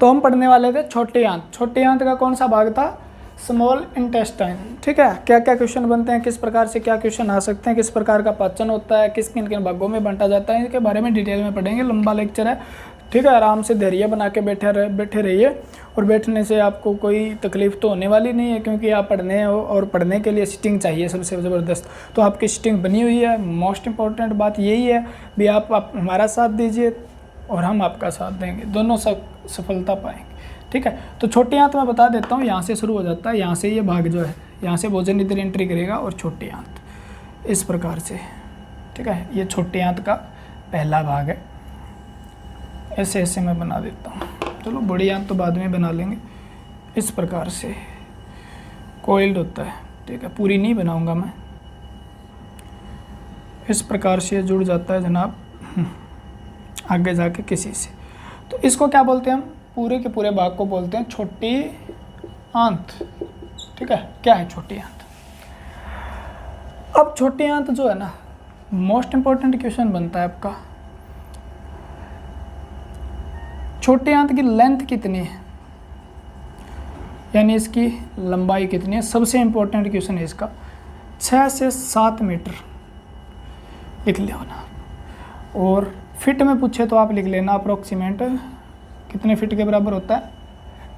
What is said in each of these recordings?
तो हम पढ़ने वाले थे छोटी आंत। छोटी आंत का कौन सा भाग था? Small intestine. ठीक है, क्या क्या क्वेश्चन बनते हैं, किस प्रकार से क्या क्वेश्चन आ सकते हैं, किस प्रकार का पाचन होता है, किस किन किन भागों में बांटा जाता है, इसके बारे में डिटेल में पढ़ेंगे। लंबा लेक्चर है, ठीक है। आराम से धैर्य बना के बैठे रहिए, और बैठने से आपको कोई तकलीफ तो होने वाली नहीं है, क्योंकि आप पढ़ने हो और पढ़ने के लिए सिटिंग चाहिए सबसे ज़बरदस्त। तो आपकी सिटिंग बनी हुई है। मोस्ट इंपॉर्टेंट बात यही है भी आप हमारा साथ दीजिए और हम आपका साथ देंगे, दोनों सफलता पाएंगे। ठीक है, तो छोटी आंत मैं बता देता हूँ, यहाँ से शुरू हो जाता है। यहाँ से ये भाग जो है, यहाँ से भोजन इधर एंट्री करेगा और छोटी आंत इस प्रकार से। ठीक है, ये छोटी आंत का पहला भाग है। ऐसे ऐसे मैं बना देता हूँ, चलो बड़ी आंत तो बाद में बना लेंगे। इस प्रकार से कोइल्ड होता है। ठीक है, पूरी नहीं बनाऊंगा मैं। इस प्रकार से जुड़ जाता है जनाब आगे जाके किसी से। तो इसको क्या बोलते हैं हम? पूरे के पूरे भाग को बोलते हैं छोटी आंत। ठीक है, क्या है छोटी आंत? अब छोटी आंत जो है ना, मोस्ट इंपॉर्टेंट क्वेश्चन बनता है आपका, छोटी आंत की लेंथ कितनी है, यानी इसकी लंबाई कितनी है? सबसे इंपॉर्टेंट क्वेश्चन है इसका। 6 से 7 मीटर लिख लेना, और फिट में पूछे तो आप लिख लेना अप्रोक्सीमेट कितने फिट के बराबर होता है?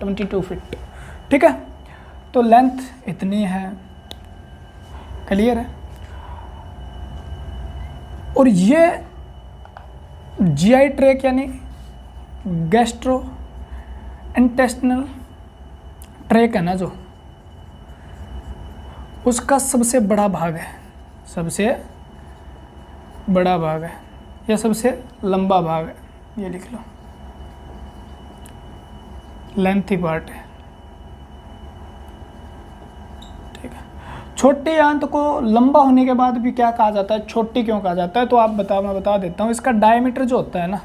22 फिट। ठीक है, तो लेंथ इतनी है, क्लियर है। और ये जीआई ट्रैक यानी गैस्ट्रो इंटेस्टिनल ट्रैक है ना, जो उसका सबसे बड़ा भाग है, सबसे बड़ा भाग है, या सबसे लंबा भाग है, ये लिख लो, लेंथी पार्ट है। ठीक है, छोटी आंत को लंबा होने के बाद भी क्या कहा जाता है, छोटी क्यों कहा जाता है? तो मैं बता देता हूँ। इसका डायमीटर जो होता है ना,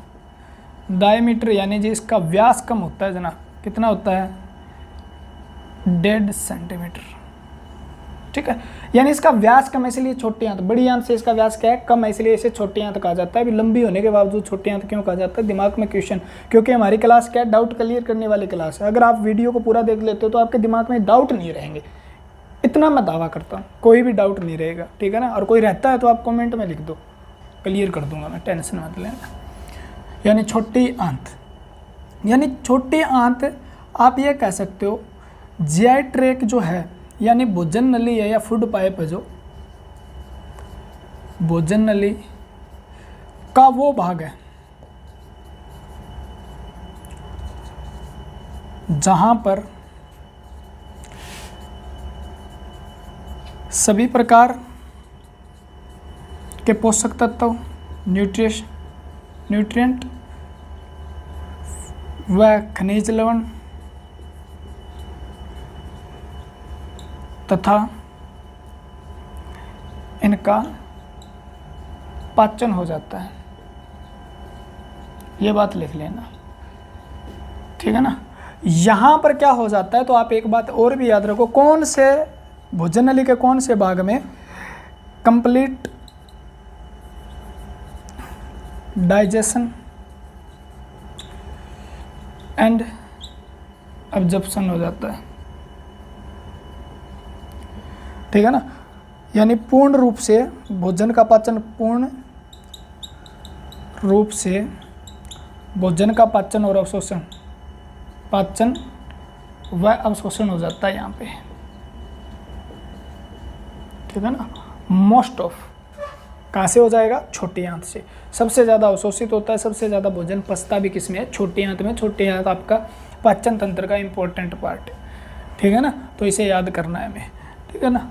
डायमीटर यानी जी इसका व्यास कम होता है जनाब। कितना होता है? 1.5 सेंटीमीटर। ठीक है, यानी इसका व्यास कम है, इसलिए छोटी आंत। बड़ी आंत से इसका व्यास क्या है? कम है, इसलिए इसे छोटी आंत कहा जाता है। अभी लंबी होने के बावजूद छोटी आंत क्यों कहा जाता है? दिमाग में क्वेश्चन, क्योंकि हमारी क्लास क्या है? डाउट क्लियर करने वाली क्लास है। अगर आप वीडियो को पूरा देख लेते हो तो आपके दिमाग में डाउट नहीं रहेंगे, इतना मैं दावा करता हूँ। कोई भी डाउट नहीं रहेगा, ठीक है ना। और कोई रहता है तो आप कॉमेंट में लिख दो, क्लियर कर दूंगा मैं, टेंशन मत लेना। यानी छोटी आंत, यानी छोटी आंत आप ये कह सकते हो जीआई ट्रैक जो है, यानी भोजन नली है या फूड पाइप है, जो भोजन नली का वो भाग है जहां पर सभी प्रकार के पोषक तत्व, न्यूट्रिएंट व खनिज लवण तथा इनका पाचन हो जाता है। ये बात लिख लेना, ठीक है ना। यहाँ पर क्या हो जाता है, तो आप एक बात और भी याद रखो, कौन से भोजन नली के कौन से भाग में कंप्लीट डाइजेशन एंड एब्जॉर्प्शन हो जाता है, ठीक है ना। यानी पूर्ण रूप से भोजन का पाचन, पूर्ण रूप से भोजन का पाचन और अवशोषण, पाचन व अवशोषण हो जाता है यहाँ पे, ठीक है ना। मोस्ट ऑफ कहाँ से हो जाएगा? छोटी आंत से। सबसे ज़्यादा अवशोषित होता है, सबसे ज़्यादा भोजन पचता भी किस में है? छोटी आंत में। छोटी आंत आपका पाचन तंत्र का इम्पोर्टेंट पार्ट है, ठीक है ना। तो इसे याद करना है हमें, ठीक है ना।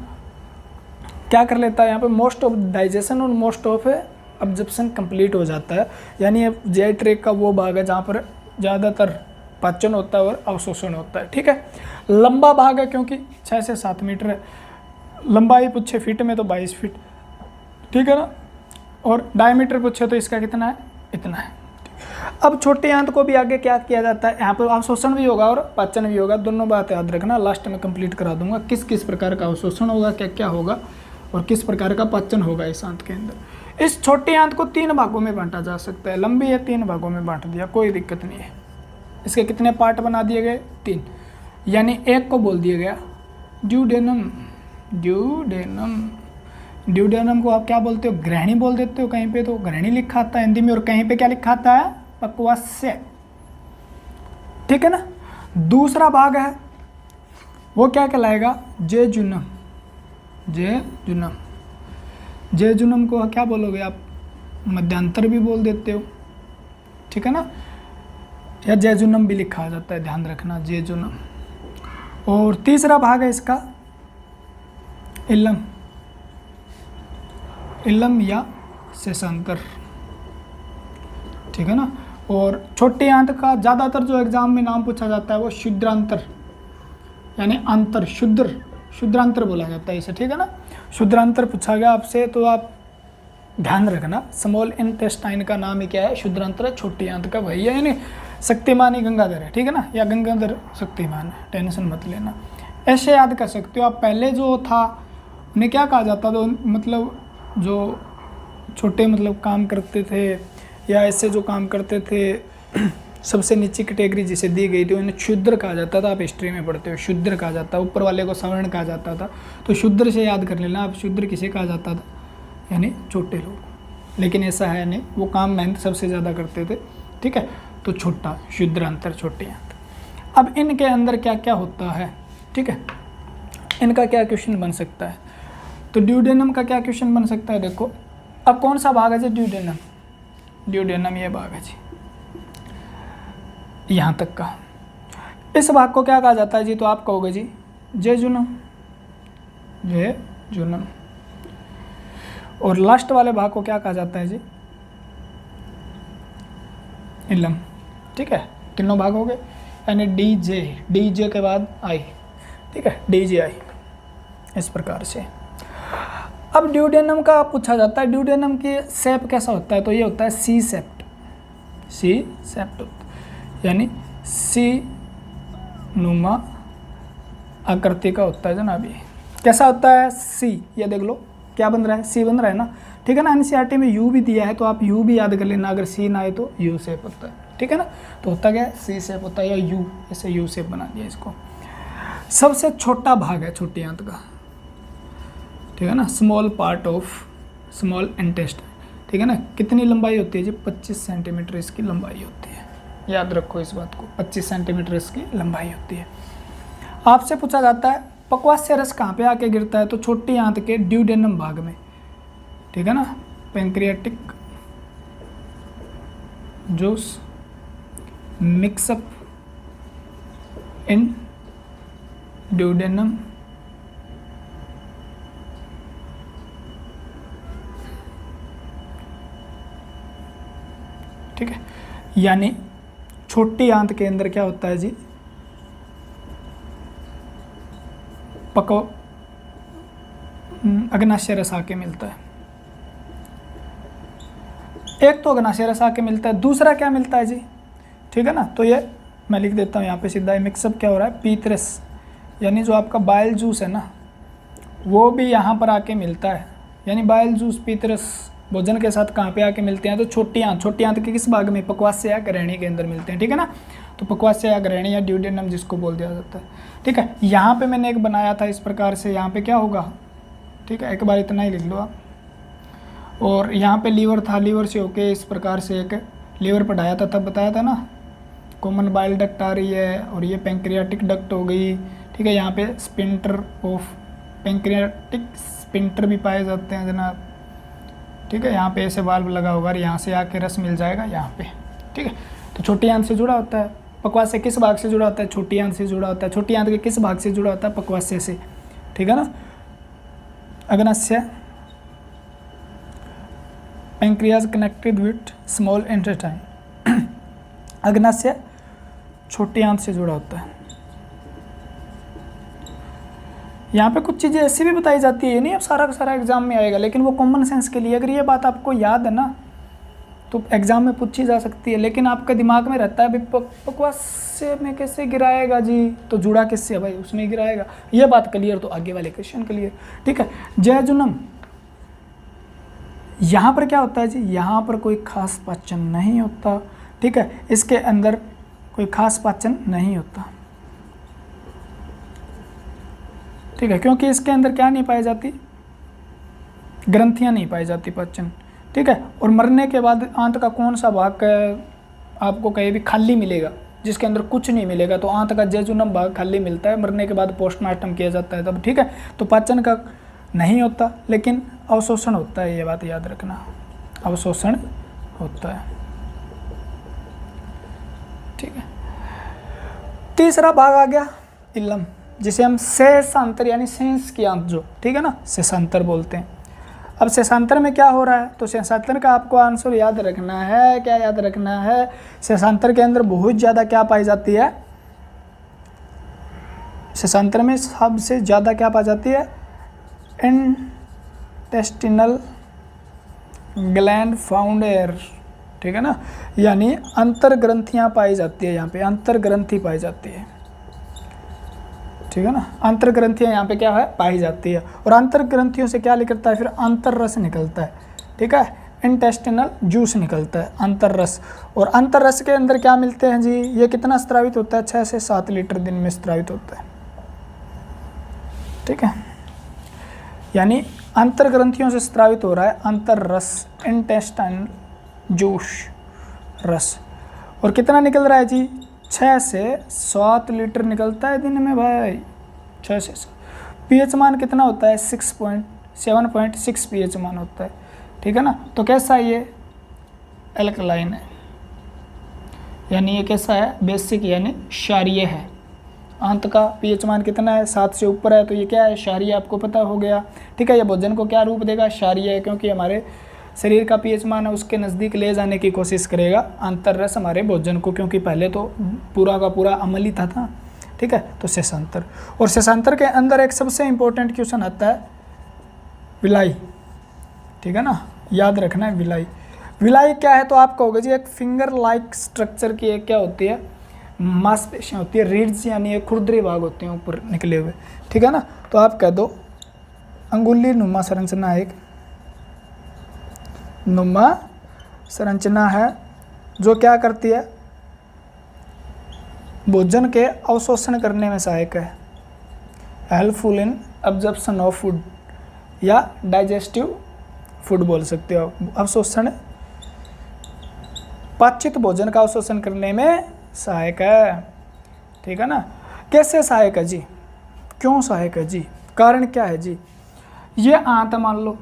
क्या कर लेता है यहाँ पे? मोस्ट ऑफ डाइजेशन और मोस्ट ऑफ एब्जॉर्प्शन कंप्लीट हो जाता है। यानी जीआई ट्रैक का वो भाग है जहाँ पर ज़्यादातर पाचन होता है और अवशोषण होता है, ठीक है। लंबा भाग है क्योंकि 6 से 7 मीटर है। लंबाई पूछे फीट में तो 22 फीट, ठीक है ना। और डायमीटर पूछे तो इसका कितना है? इतना है। अब छोटी आंत को भी आगे क्या किया जाता है? यहाँ पर अवशोषण भी होगा और पाचन भी होगा, दोनों बात याद रखना। लास्ट में कंप्लीट करा दूंगा किस किस प्रकार का अवशोषण होगा, क्या क्या होगा और किस प्रकार का पाचन होगा इस आंत के अंदर। इस छोटी आंत को 3 भागों में बांटा जा सकता है। लंबी है, 3 भागों में बांट दिया, कोई दिक्कत नहीं है। इसके कितने पार्ट बना दिए गए? 3, यानी एक को बोल दिया गया ड्यूडेनम। ड्यूडेनम को आप क्या बोलते हो? ग्रहणी बोल देते हो, कहीं पे तो ग्रहणी लिखा आता है हिंदी में, और कहीं पे क्या लिखा आता है? पक्वास्य। ठीक है ना। दूसरा भाग है वो क्या कहलाएगा? जेजुनम। जेजुनम को क्या बोलोगे आप? मध्यांतर भी बोल देते हो, ठीक है ना, या जेजुनम भी लिखा जाता है, ध्यान रखना, जेजुनम। और तीसरा भाग है इसका इलम या शेषांतर, ठीक है ना। और छोटे आंत का ज़्यादातर जो एग्जाम में नाम पूछा जाता है वो शुद्रांतर, यानी अंतर, शुद्रांतर बोला जाता है इसे, ठीक है ना। शुद्रांतर पूछा गया आपसे तो आप ध्यान रखना, स्मॉल इंटेस्टाइन का नाम ही क्या है? शुद्रांतर है, छोटी आंत का वही है, यानी शक्तिमान ही गंगाधर है, ठीक है ना, या गंगाधर शक्तिमान है, टेंशन मत लेना, ऐसे याद कर सकते हो आप। पहले जो था उन्हें क्या कहा जाता था? मतलब जो छोटे मतलब काम करते थे या ऐसे जो काम करते थे सबसे नीची कैटेगरी जिसे दी गई थी उन्हें शूद्र कहा जाता था। आप हिस्ट्री में पढ़ते हो, शूद्र कहा जाता, ऊपर वाले को सवर्ण कहा जाता था। तो शूद्र से याद कर लेना आप, शूद्र किसे कहा जाता था? यानी छोटे लोग। लेकिन ऐसा है नहीं, वो काम मेहनत सबसे ज़्यादा करते थे, ठीक है। तो छोटा, शुद्रांतर, छोटे अंत। अब इनके अंदर क्या क्या होता है, ठीक है, इनका क्या क्वेश्चन बन सकता है? तो ड्यूडेनम का क्या क्वेश्चन बन सकता है? देखो अब कौन सा भाग है जी? ड्यूडेनम ये भाग है जी, यहाँ तक का। इस भाग को क्या कहा जाता है जी? तो आप कहोगे जी जेजुनम। और लास्ट वाले भाग को क्या कहा जाता है जी? इलम, ठीक है। तीनों भाग हो गए, यानी डीजे के बाद आई, ठीक है, डीजे आई, इस प्रकार से। अब ड्यूडेनम का पूछा जाता है, ड्यूडेनम की शेप कैसा होता है? तो ये होता है सी सेप्ट होता है, यानी सी नुमा आकृति का होता है जनाब। ये कैसा होता है? सी, ये देख लो क्या बन रहा है? सी बन रहा है ना, ठीक है ना। एनसीईआरटी में यू भी दिया है तो आप यू भी याद कर लेना, अगर सी ना आए तो यू शेप होता है, ठीक है ना। तो होता क्या है? सी शेप होता है, या यू, ऐसे यू शेप बना दिया इसको। सबसे छोटा भाग है छोटी आंत का, ठीक है ना, small part of small intestine, ठीक है ना। कितनी लंबाई होती है जी? 25 सेंटीमीटर इसकी लंबाई होती है, याद रखो इस बात को, 25 सेंटीमीटर इसकी लंबाई होती है। आपसे पूछा जाता है पक्वास्य रस कहाँ पे आके गिरता है? तो छोटी आंत के ड्यूडेनम भाग में, ठीक है ना। पैंक्रियाटिक जूस मिक्सअप इन ड्यूडेनम ठीक है, यानी छोटी आंत के अंदर क्या होता है जी? अग्नाशय रस आके मिलता है। एक तो अग्नाशय रस आके मिलता है, दूसरा क्या मिलता है जी? ठीक है ना। तो ये मैं लिख देता हूँ यहाँ पे सीधा, मिक्सअप क्या हो रहा है? पीतरस, यानी जो आपका बाइल जूस है ना वो भी यहाँ पर आके मिलता है, यानी बाइल जूस, पीतरस भोजन के साथ कहाँ पे आके मिलते हैं? तो छोटी आंत के किस भाग में? पक्वास्य या ग्रहणी के अंदर मिलते हैं, ठीक है ना। तो पक्वास्य या ग्रहणी या ड्यूडेनम जिसको बोल दिया जाता है, ठीक है। यहाँ पे मैंने एक बनाया था इस प्रकार से, यहाँ पे क्या होगा, ठीक है, एक बार इतना ही लिख लो आप। और यहाँ पे लीवर था, लीवर से होके इस प्रकार से एक लीवर पढ़ाया था, तब बताया था ना, कॉमन बाइल डक्ट आ रही है और ये पैंक्रियाटिक डक्ट हो गई, ठीक है। यहाँ पे स्पिंटर ऑफ पैंक्रियाटिक स्पिंटर भी पाए जाते हैं जनाब, ठीक है। यहाँ पे ऐसे वाल्व लगा होगा और यहाँ से आके रस मिल जाएगा यहाँ पे, ठीक है। तो छोटी आंत से जुड़ा होता है। पक्वास्य किस भाग से जुड़ा होता है? छोटी आंत से जुड़ा होता है। छोटी आंत के किस भाग से जुड़ा होता है? पक्वास्य से, ठीक है ना। अग्नाशय pancreas connected with small intestine, अग्नाशय छोटी आंत से जुड़ा होता है। यहाँ पे कुछ चीज़ें ऐसी भी बताई जाती है, ये नहीं अब सारा का सारा एग्जाम में आएगा, लेकिन वो कॉमन सेंस के लिए, अगर ये बात आपको याद है ना तो एग्जाम में पूछी जा सकती है। लेकिन आपके दिमाग में रहता है भाई पक्वास्य में कैसे गिराएगा जी, तो जुड़ा किससे है भाई, उसमें गिराएगा। ये बात क्लियर, तो आगे वाले क्वेश्चन क्लियर, ठीक है। जेजुनम, यहाँ पर क्या होता है जी? यहाँ पर कोई खास पाचन नहीं होता, ठीक है। इसके अंदर कोई खास पाचन नहीं होता, ठीक है, क्योंकि इसके अंदर क्या नहीं पाई जाती, ग्रंथियां नहीं पाई जाती पाचन, ठीक है। और मरने के बाद आंत का कौन सा भाग आपको कहीं भी खाली मिलेगा, जिसके अंदर कुछ नहीं मिलेगा, तो आंत का जेजुनम भाग खाली मिलता है, मरने के बाद पोस्टमार्टम किया जाता है तब, ठीक है। तो पाचन का नहीं होता, लेकिन अवशोषण होता है, ये बात याद रखना, अवशोषण होता है, ठीक है। तीसरा भाग आ गया इलम, जिसे हम शेषांतर यानी शेष की आंत जो, ठीक है ना, शेषांतर बोलते हैं। अब शेषांतर में क्या हो रहा है, तो शेषांतर का आपको आंसर याद रखना है, क्या याद रखना है, शेषांतर के अंदर बहुत ज़्यादा क्या पाई जाती है, शेषांतर में सबसे ज़्यादा क्या पाई जाती है, इंटेस्टिनल ग्लैंड फाउंड एयर, ठीक है ना, यानी अंतर ग्रंथियाँ पाई जाती है, यहाँ पे अंतर ग्रंथि पाई जाती है, ठीक है ना, अंतर ग्रंथियाँ यहाँ पे क्या है, पाई जाती है। और अंतर ग्रंथियों से क्या निकलता है, फिर अंतर रस निकलता है, ठीक है, इंटेस्टिनल जूस निकलता है, अंतर रस। और अंतर रस के अंदर क्या मिलते हैं जी, ये कितना स्त्रावित होता है, 6 से 7 लीटर दिन में स्त्रावित होता है, ठीक है, यानी अंतर ग्रंथियों से स्त्रावित हो रहा है अंतर रस, इंटेस्टाइनल जूस रस। और कितना निकल रहा है जी, 6 से 7 लीटर निकलता है दिन में भाई, 6 से 7। पीएच मान कितना होता है, 7.6 पीएच मान होता है, ठीक है ना। तो कैसा है ये, एल्कलाइन है, यानी ये कैसा है, बेसिक यानी क्षारीय है। अंत का पीएच मान कितना है, 7 से ऊपर है, तो ये क्या है, क्षारीय, आपको पता हो गया, ठीक है। ये भोजन को क्या रूप देगा, क्षारीय है, क्योंकि हमारे शरीर का पीएच मान है उसके नज़दीक ले जाने की कोशिश करेगा अंतर रस हमारे भोजन को, क्योंकि पहले तो पूरा का पूरा अम्लीय था, ठीक है। तो शेषांतर, और शेषांतर के अंदर एक सबसे इम्पोर्टेंट क्वेश्चन आता है विलाई, ठीक है ना, याद रखना है विलाई। विलाई क्या है, तो आप कहोगे जी एक फिंगर लाइक स्ट्रक्चर की एक क्या होती है, मांसपेशियाँ होती है, रीड्स यानी ये खुरदरे भाग होते हैं ऊपर निकले हुए, ठीक है ना। तो आप कह दो अंगुली नुमा संरचना, एक नुमा संरचना है जो क्या करती है, भोजन के अवशोषण करने में सहायक है, helpful in absorption of food, या डाइजेस्टिव फूड बोल सकते हो, अवशोषण, पाचित भोजन का अवशोषण करने में सहायक है, ठीक है ना। कैसे सहायक है जी, क्यों सहायक है जी, कारण क्या है जी, ये आंत मान लो,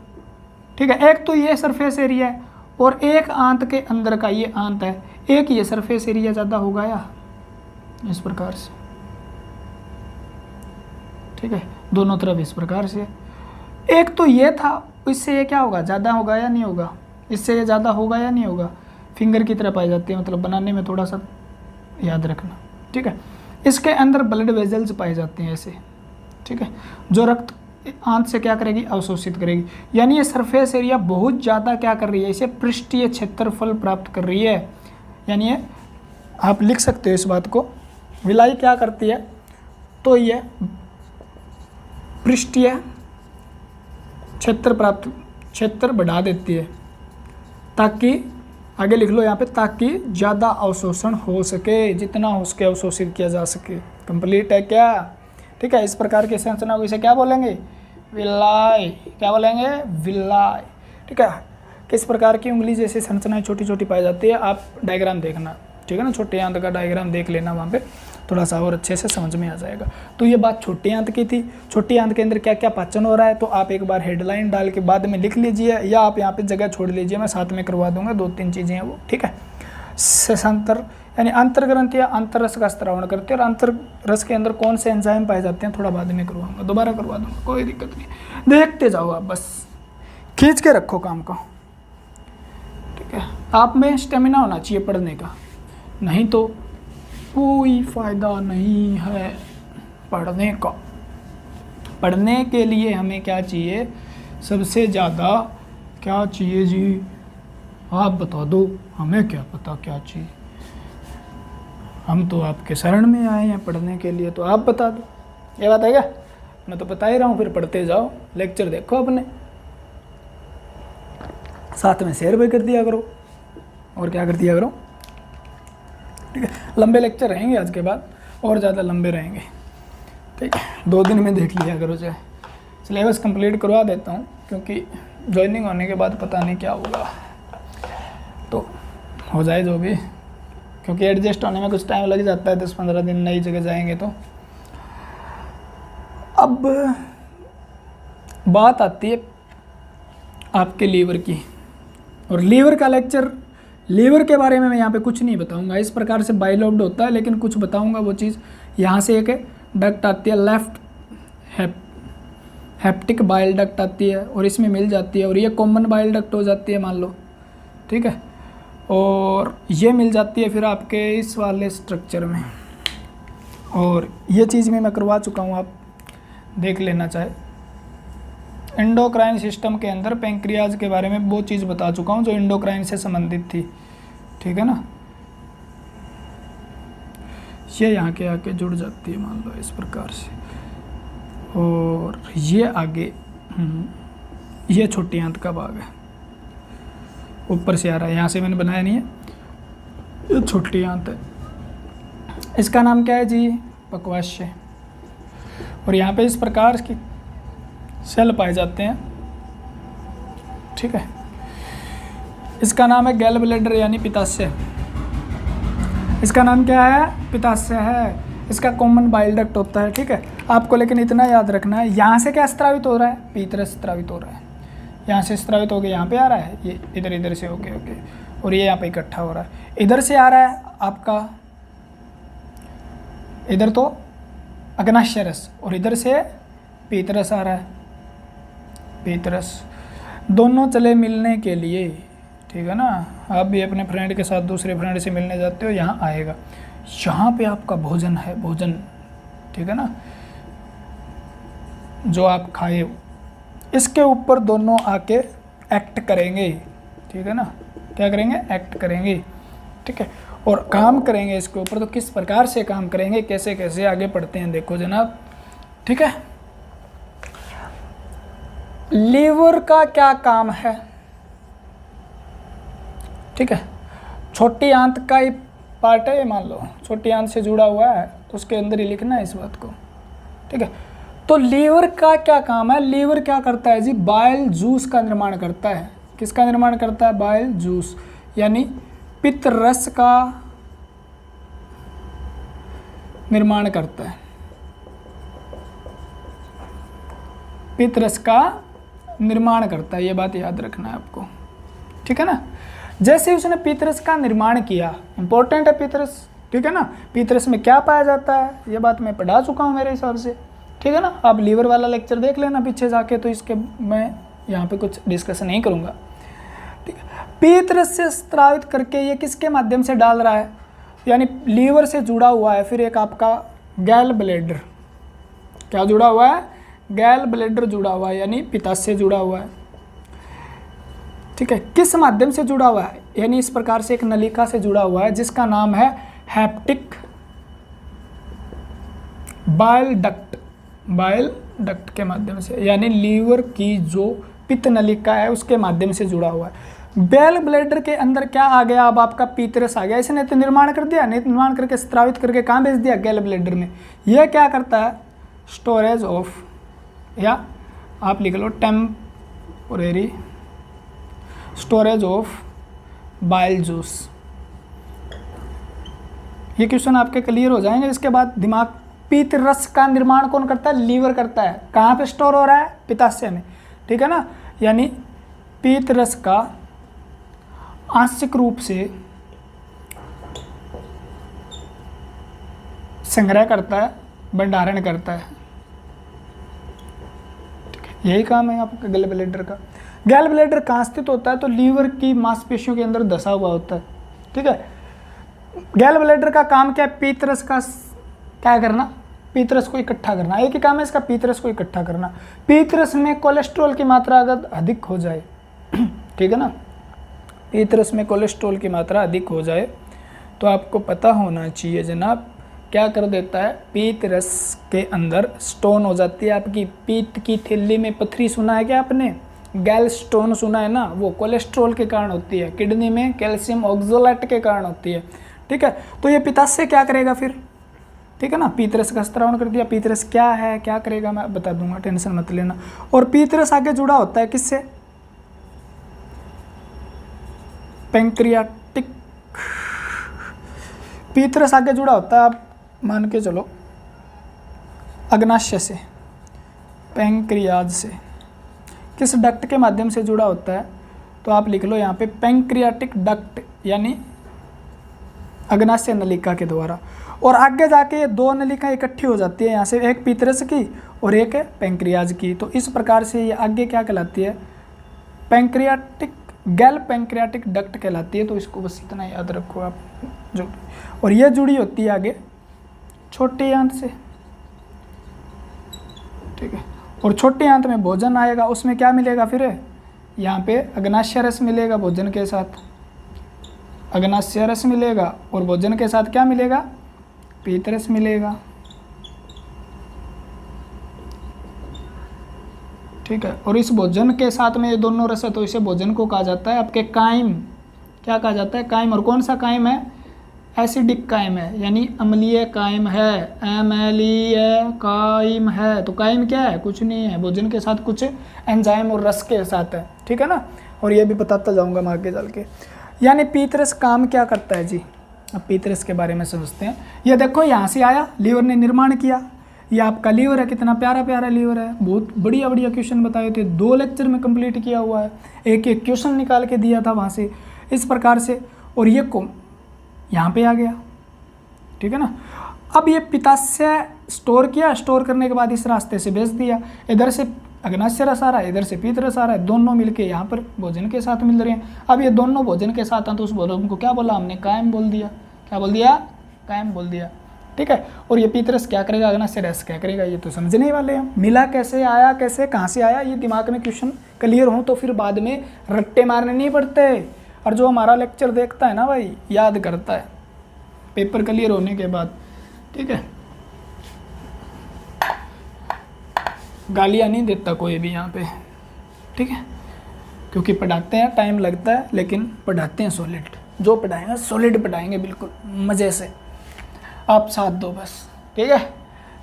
ठीक है, एक तो ये सरफेस एरिया है और एक आंत के अंदर का ये आंत है, एक ये सरफेस एरिया ज़्यादा होगा या इस प्रकार से, ठीक है, दोनों तरफ इस प्रकार से, एक तो ये था, इससे ये क्या होगा, ज़्यादा होगा या नहीं होगा, इससे ये ज़्यादा होगा या नहीं होगा, फिंगर की तरह पाई जाती है, मतलब बनाने में थोड़ा सा याद रखना, ठीक है। इसके अंदर ब्लड वेजल्स पाए जाते हैं ऐसे, ठीक है, जो रक्त आंत से क्या करेगी, अवशोषित करेगी, यानी ये सरफेस एरिया बहुत ज़्यादा क्या कर रही है, इसे पृष्ठीय क्षेत्रफल प्राप्त कर रही है, यानी ये आप लिख सकते हो इस बात को, विलाई क्या करती है, तो ये पृष्ठीय क्षेत्र बढ़ा देती है, ताकि आगे लिख लो यहाँ पे, ताकि ज़्यादा अवशोषण हो सके, जितना हो सके अवशोषित किया जा सके। कंप्लीट है क्या, ठीक है। इस प्रकार की संरचना को इसे क्या बोलेंगे, विलाई, क्या बोलेंगे, विलाई, ठीक है। किस प्रकार की उंगली जैसी संरचनाएं छोटी छोटी पाई जाती है, आप डायग्राम देखना, ठीक है ना, छोटे आंत का डायग्राम देख लेना, वहाँ पे थोड़ा सा और अच्छे से समझ में आ जाएगा। तो ये बात छोटी आंत की थी, छोटी आंत के अंदर क्या क्या पाचन हो रहा है, तो आप एक बार हेडलाइन डाल के बाद में लिख लीजिए, या आप यहाँ पे जगह छोड़ लीजिए, मैं साथ में करवा दूंगा, 2-3 चीज़ें हैं वो, ठीक है। शेषांतर यानी अंतर्ग्रंथियाँ अंतर रस का स्त्रावण करती है, और अंतर रस के अंदर कौन से एंजाइम पाए जाते हैं थोड़ा बाद में करवाऊंगा, दोबारा करवा दूंगा, कोई दिक्कत नहीं, देखते जाओ आप, बस खींच के रखो काम को, ठीक है। आप में स्टेमिना होना चाहिए पढ़ने का, नहीं तो कोई फ़ायदा नहीं है पढ़ने का। पढ़ने के लिए हमें क्या चाहिए, सबसे ज़्यादा क्या चाहिए जी, आप बता दो, हमें क्या पता क्या चाहिए, हम तो आपके शरण में आए हैं पढ़ने के लिए, तो आप बता दो, ये बात है क्या, मैं तो बता ही रहा हूँ, फिर पढ़ते जाओ, लेक्चर देखो अपने, साथ में शेयर भी कर दिया करो, और क्या कर दिया करो, ठीक है, लंबे लेक्चर रहेंगे आज के बाद, और ज़्यादा लंबे रहेंगे, ठीक है। 2 दिन में देख लिया करो, चाहे सिलेबस कंप्लीट करवा देता हूँ, क्योंकि ज्वाइनिंग होने के बाद पता नहीं क्या होगा, तो हो जाए जो भी, क्योंकि एडजस्ट होने में कुछ टाइम लग जाता है, 10-15 दिन नई जगह जाएंगे तो। अब बात आती है आपके लीवर की, और लीवर का लेक्चर, लीवर के बारे में मैं यहाँ पे कुछ नहीं बताऊंगा। इस प्रकार से बाइलोब्ड होता है, लेकिन कुछ बताऊंगा वो चीज़। यहाँ से एक डक्ट आती है, लेफ्ट हेप्टिक बाइल डक्ट आती है, और इसमें मिल जाती है, और ये कॉमन बाइल डक्ट हो जाती है मान लो, ठीक है। और ये मिल जाती है फिर आपके इस वाले स्ट्रक्चर में, और ये चीज़ में मैं करवा चुका हूँ, आप देख लेना चाहे। एंडोक्राइन सिस्टम के अंदर पेंक्रियाज के बारे में वो चीज़ बता चुका हूँ जो एंडोक्राइन से संबंधित थी, ठीक है ना। ये यहाँ के आके जुड़ जाती है मान लो इस प्रकार से, और ये आगे ये छोटी आंत का भाग है, ऊपर से आ रहा है, यहाँ से मैंने बनाया नहीं है, ये छोटी आंत है। इसका नाम क्या है जी? पक्वाशय। और यहाँ पे इस प्रकार की सेल पाए जाते हैं, ठीक है। इसका नाम है गैल ब्लैडर यानी पित्ताशय। इसका नाम क्या है? पित्ताशय है। इसका कॉमन बाइल डक्ट होता है, ठीक है। आपको लेकिन इतना याद रखना है, यहाँ से क्या स्त्रावित हो रहा है? पीतरस स्त्रावित हो रहा है। यहाँ से स्त्रावित होकर यहाँ पे आ रहा है, ये इधर से ओके, और ये यहाँ पे इकट्ठा हो रहा है। इधर से आ रहा है आपका, इधर तो अग्नाशय रस, और इधर से पीतरस आ रहा है, पीतरस। दोनों चले मिलने के लिए, ठीक है ना। आप भी अपने फ्रेंड के साथ दूसरे फ्रेंड से मिलने जाते हो, यहाँ आएगा, यहाँ पे आपका भोजन है, भोजन, ठीक है ना, जो आप खाए हो, इसके ऊपर दोनों आके एक्ट करेंगे, ठीक है ना। क्या करेंगे? एक्ट करेंगे, ठीक है। और काम करेंगे इसके ऊपर, तो किस प्रकार से काम करेंगे, कैसे कैसे आगे बढ़ते हैं देखो जनाब, ठीक है। लीवर का क्या काम है? ठीक है, छोटी आंत का ही पार्ट है, मान लो छोटी आंत से जुड़ा हुआ है, तो उसके अंदर ही लिखना है इस बात को, ठीक है। तो लीवर का क्या काम है? लीवर क्या करता है जी? बाइल जूस का निर्माण करता है। किसका निर्माण करता है? बाइल जूस, यानी पित्त रस का निर्माण करता है। पित्त रस का निर्माण करता है, ये बात याद रखना है आपको, ठीक है ना। जैसे उसने पीतरस का निर्माण किया, इंपॉर्टेंट है पीतरस, ठीक है ना। पीतरस में क्या पाया जाता है, ये बात मैं पढ़ा चुका हूँ मेरे हिसाब से, ठीक है ना। आप लीवर वाला लेक्चर देख लेना पीछे जाके, तो इसके मैं यहाँ पे कुछ डिस्कशन नहीं करूँगा, ठीक है। पीतरस से स्त्रावित करके ये किसके माध्यम से डाल रहा है? यानी लीवर से जुड़ा हुआ है। फिर एक आपका गैल ब्लैडर, क्या जुड़ा हुआ है? गैल ब्लैडर जुड़ा हुआ है, यानी पित्ताशय से जुड़ा हुआ है, ठीक है। किस माध्यम से जुड़ा हुआ है? यानी इस प्रकार से एक नलिका से जुड़ा हुआ है, जिसका नाम है hepatic bile duct, bile duct के माध्यम से, यानी लीवर की जो पित्त नलिका है उसके माध्यम से जुड़ा हुआ है। गैल ब्लैडर के अंदर क्या आ गया? अब आपका पीतरस आ गया, इसने तो निर्माण कर दिया, निर्माण करके स्त्रावित करके कहाँ भेज दिया? गैल ब्लैडर में। यह क्या करता है? स्टोरेज ऑफ, या आप लिख लो temporary storage of bile juice. ये क्वेश्चन आपके क्लियर हो जाएंगे। इसके बाद दिमाग, पीत रस का निर्माण कौन करता है? लीवर करता है। कहाँ पे स्टोर हो रहा है? पित्ताशय में, ठीक है ना। यानी पीत रस का आंशिक रूप से संग्रह करता है, भंडारण करता है, ठीक है। यही काम है आपका गैल ब्लैडर का। गैल ब्लैडर कहाँ स्थित होता है? तो लीवर की मांसपेशियों के अंदर धसा हुआ होता है, ठीक है। गैल ब्लैडर का काम क्या है? पीतरस का क्या करना? पीतरस को इकट्ठा करना। एक ही काम है इसका, पीतरस को इकट्ठा करना। पीतरस में कोलेस्ट्रॉल की मात्रा अगर अधिक हो जाए, ठीक है ना, पीतरस में कोलेस्ट्रॉल की मात्रा अधिक हो जाए तो आपको पता होना चाहिए जनाब, क्या कर देता है? पीतरस के अंदर स्टोन हो जाती है आपकी पीत की थैली में पथरी। सुना है क्या आपने? गैल स्टोन सुना है ना, वो कोलेस्ट्रॉल के कारण होती है। किडनी में कैल्शियम ऑक्सोलेट के कारण होती है, ठीक है। तो ये पित्ताशय क्या करेगा फिर, ठीक है ना, पीतरस का स्त्रावन कर दिया। पीतरस क्या है, क्या करेगा, मैं बता दूंगा, टेंशन मत लेना। और पीतरस आगे जुड़ा होता है किससे, पैंक्रियाटिक, पीतरस आगे जुड़ा होता है, आप मान के चलो, अग्नाशय से, पैंक्रियाज से, किस डक्ट के माध्यम से जुड़ा होता है, तो आप लिख लो यहाँ पे पैंक्रियाटिक डक्ट, यानी अग्नाशय नलिका के द्वारा। और आगे जाके ये दो नलिका इकट्ठी हो जाती है, यहाँ से एक पीतरस की और एक पैंक्रियाज की। तो इस प्रकार से ये आगे क्या कहलाती है, पैंक्रियाटिक, गैल पैंक्रियाटिक डक्ट कहलाती है। तो इसको बस इतना याद रखो आप जो। और ये जुड़ी होती है आगे छोटी आंत से, ठीक है। और छोटी आंत में भोजन आएगा, उसमें क्या मिलेगा फिर, यहाँ पे अग्नाशय रस मिलेगा भोजन के साथ, अग्नाशय रस मिलेगा, और भोजन के साथ क्या मिलेगा, पीतरस मिलेगा, ठीक है। और इस भोजन के साथ में ये दोनों रस है, तो इसे भोजन को कहा जाता है आपके काइम, क्या कहा जाता है, काइम। और कौन सा काइम है, एसिडिक काइम है, यानी अम्लीय काइम है, अम्लीय काइम है। तो काइम क्या है, कुछ नहीं है, भोजन के साथ कुछ एंजाइम और रस के साथ है, ठीक है ना। और ये भी बताता जाऊंगा मैं आगे चल के। यानी पीतरस काम क्या करता है जी, अब पीतरस के बारे में समझते हैं। ये देखो यहाँ से आया, लीवर ने निर्माण किया, ये आपका लीवर है, कितना प्यारा प्यारा लीवर है, बहुत बढ़िया बढ़िया क्वेश्चन बताए थे, 2 लेक्चर में कंप्लीट किया हुआ है, एक एक क्वेश्चन निकाल के दिया था वहाँ से, इस प्रकार से। और ये को यहाँ पे आ गया, ठीक है ना। अब ये पित्ताशय स्टोर किया, स्टोर करने के बाद इस रास्ते से भेज दिया, इधर से अग्नाशय रस आ रहा है, इधर से पीतरस आ रहा है, दोनों मिलके यहाँ पर भोजन के साथ मिल रहे हैं। अब ये दोनों भोजन के साथ हैं, तो उस भोजन को क्या बोला हमने, कायम बोल दिया, क्या बोल दिया, कायम बोल दिया, ठीक है। और ये पीतरस क्या करेगा, अग्नाशय रस क्या करेगा, ये तो समझने ही वाले हैं। मिला कैसे, आया कैसे, कहाँ से आया, ये दिमाग में क्वेश्चन क्लियर हो तो फिर बाद में रट्टे मारने नहीं पड़ते। और जो हमारा लेक्चर देखता है ना भाई, याद करता है पेपर क्लियर होने के बाद, ठीक है। गालियाँ नहीं देता कोई भी यहाँ पे, ठीक है, क्योंकि पढ़ाते हैं, टाइम लगता है, लेकिन पढ़ाते हैं सॉलिड, जो पढ़ाएंगे सॉलिड पढ़ाएंगे, बिल्कुल मज़े से, आप साथ दो बस, ठीक है।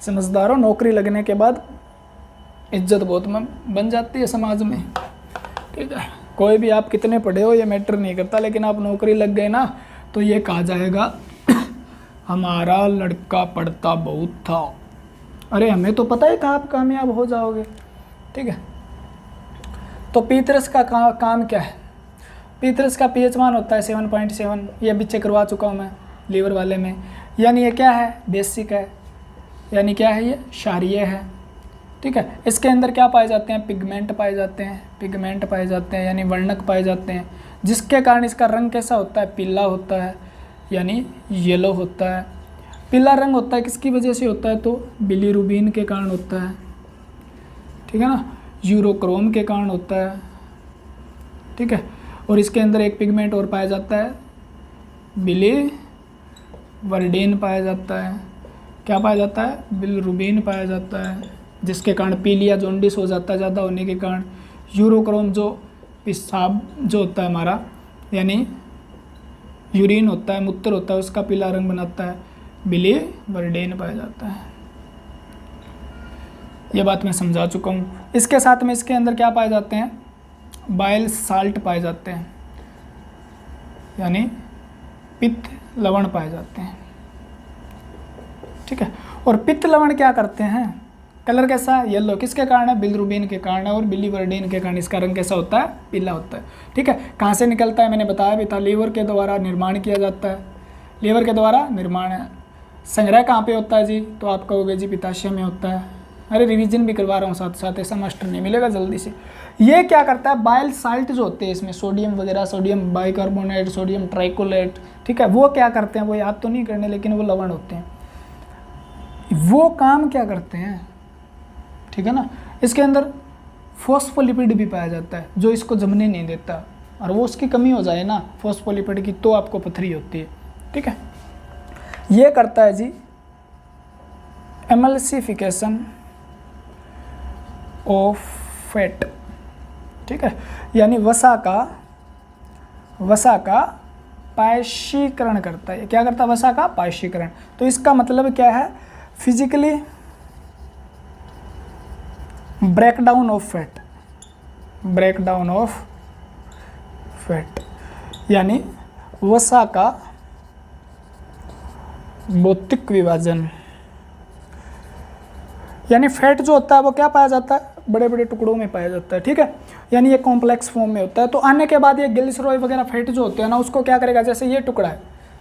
समझदार हो, नौकरी लगने के बाद इज्जत बहुत बन जाती है समाज में, ठीक है। कोई भी आप कितने पढ़े हो ये मैटर नहीं करता, लेकिन आप नौकरी लग गए ना तो ये कहा जाएगा हमारा लड़का पढ़ता बहुत था, अरे हमें तो पता ही था आप कामयाब हो जाओगे, ठीक है। तो पीतरस का काम क्या है, पीतरस का pH मान होता है 7.7, ये भी चेक करवा चुका हूँ मैं लीवर वाले में। यानी ये क्या है, बेसिक है, यानी क्या है, ये क्षारीय है, ठीक है। इसके अंदर क्या पाए जाते हैं, पिगमेंट पाए जाते हैं, पिगमेंट पाए जाते हैं, यानी वर्णक पाए जाते हैं, जिसके कारण इसका रंग कैसा होता है, पीला होता है, यानी येलो होता है। पीला रंग होता है किसकी वजह से होता है, तो बिलीरुबिन के कारण होता है, ठीक है ना, यूरोक्रोम के कारण होता है, ठीक है। और इसके अंदर एक पिगमेंट और पाया जाता है, बिलीवर्डेन पाया जाता है, क्या पाया जाता है, बिलीरुबिन पाया जाता है, जिसके कारण पीलिया जॉन्डिस हो जाता है ज़्यादा होने के कारण। यूरोक्रोम जो पेशाब जो होता है हमारा, यानी यूरिन होता है, मूत्र होता है, उसका पीला रंग बनाता है, बिलीवर्डेन पाया जाता है। ये बात मैं समझा चुका हूँ। इसके साथ में इसके अंदर क्या पाए जाते हैं, बाइल साल्ट पाए जाते हैं, यानी पित्त लवण पाए जाते हैं, ठीक है। और पित्त लवण क्या करते हैं, कलर कैसा है, येलो, किसके कारण है, बिलीरुबिन के कारण है, और बिलीवर्डेन के कारण इसका रंग कैसा होता है, पीला होता है, ठीक है। कहाँ से निकलता है, मैंने बताया भी था, लीवर के द्वारा निर्माण किया जाता है, लीवर के द्वारा निर्माण है। संग्रह कहाँ पे होता है जी, तो आप कहोगे जी पित्ताशय में होता है। अरे रिवीजन भी करवा रहा हूँ साथ साथ, ऐसा मास्टर नहीं मिलेगा जल्दी से। ये क्या करता है, बाइल साल्ट जो होते हैं इसमें, सोडियम वगैरह, सोडियम बाइकार्बोनेट, सोडियम ट्राइकोलेट, ठीक है, वो क्या करते हैं, वो याद तो नहीं करने, लेकिन वो लवण होते हैं, वो काम क्या करते हैं, ठीक है ना। इसके अंदर फॉस्फोलिपिड भी पाया जाता है, जो इसको जमने नहीं देता, और वो उसकी कमी हो जाए ना फॉस्फोलिपिड की, तो आपको पथरी होती है, ठीक है। ये करता है जी एमल्सिफिकेशन ऑफ फैट, ठीक है, यानी वसा का पायशीकरण करता है। क्या करता है? वसा का पायशीकरण। तो इसका मतलब क्या है? Physically breakdown of fat, breakdown of fat, यानी वसा का भौतिक विभाजन। यानी फैट जो होता है वो क्या पाया जाता है? बड़े बड़े टुकड़ों में पाया जाता है, ठीक है। यानी ये कॉम्प्लेक्स फॉर्म में होता है। तो आने के बाद ये ग्लिसरॉल वगैरह फैट जो होते हैं ना, उसको क्या करेगा? जैसे ये टुकड़ा है,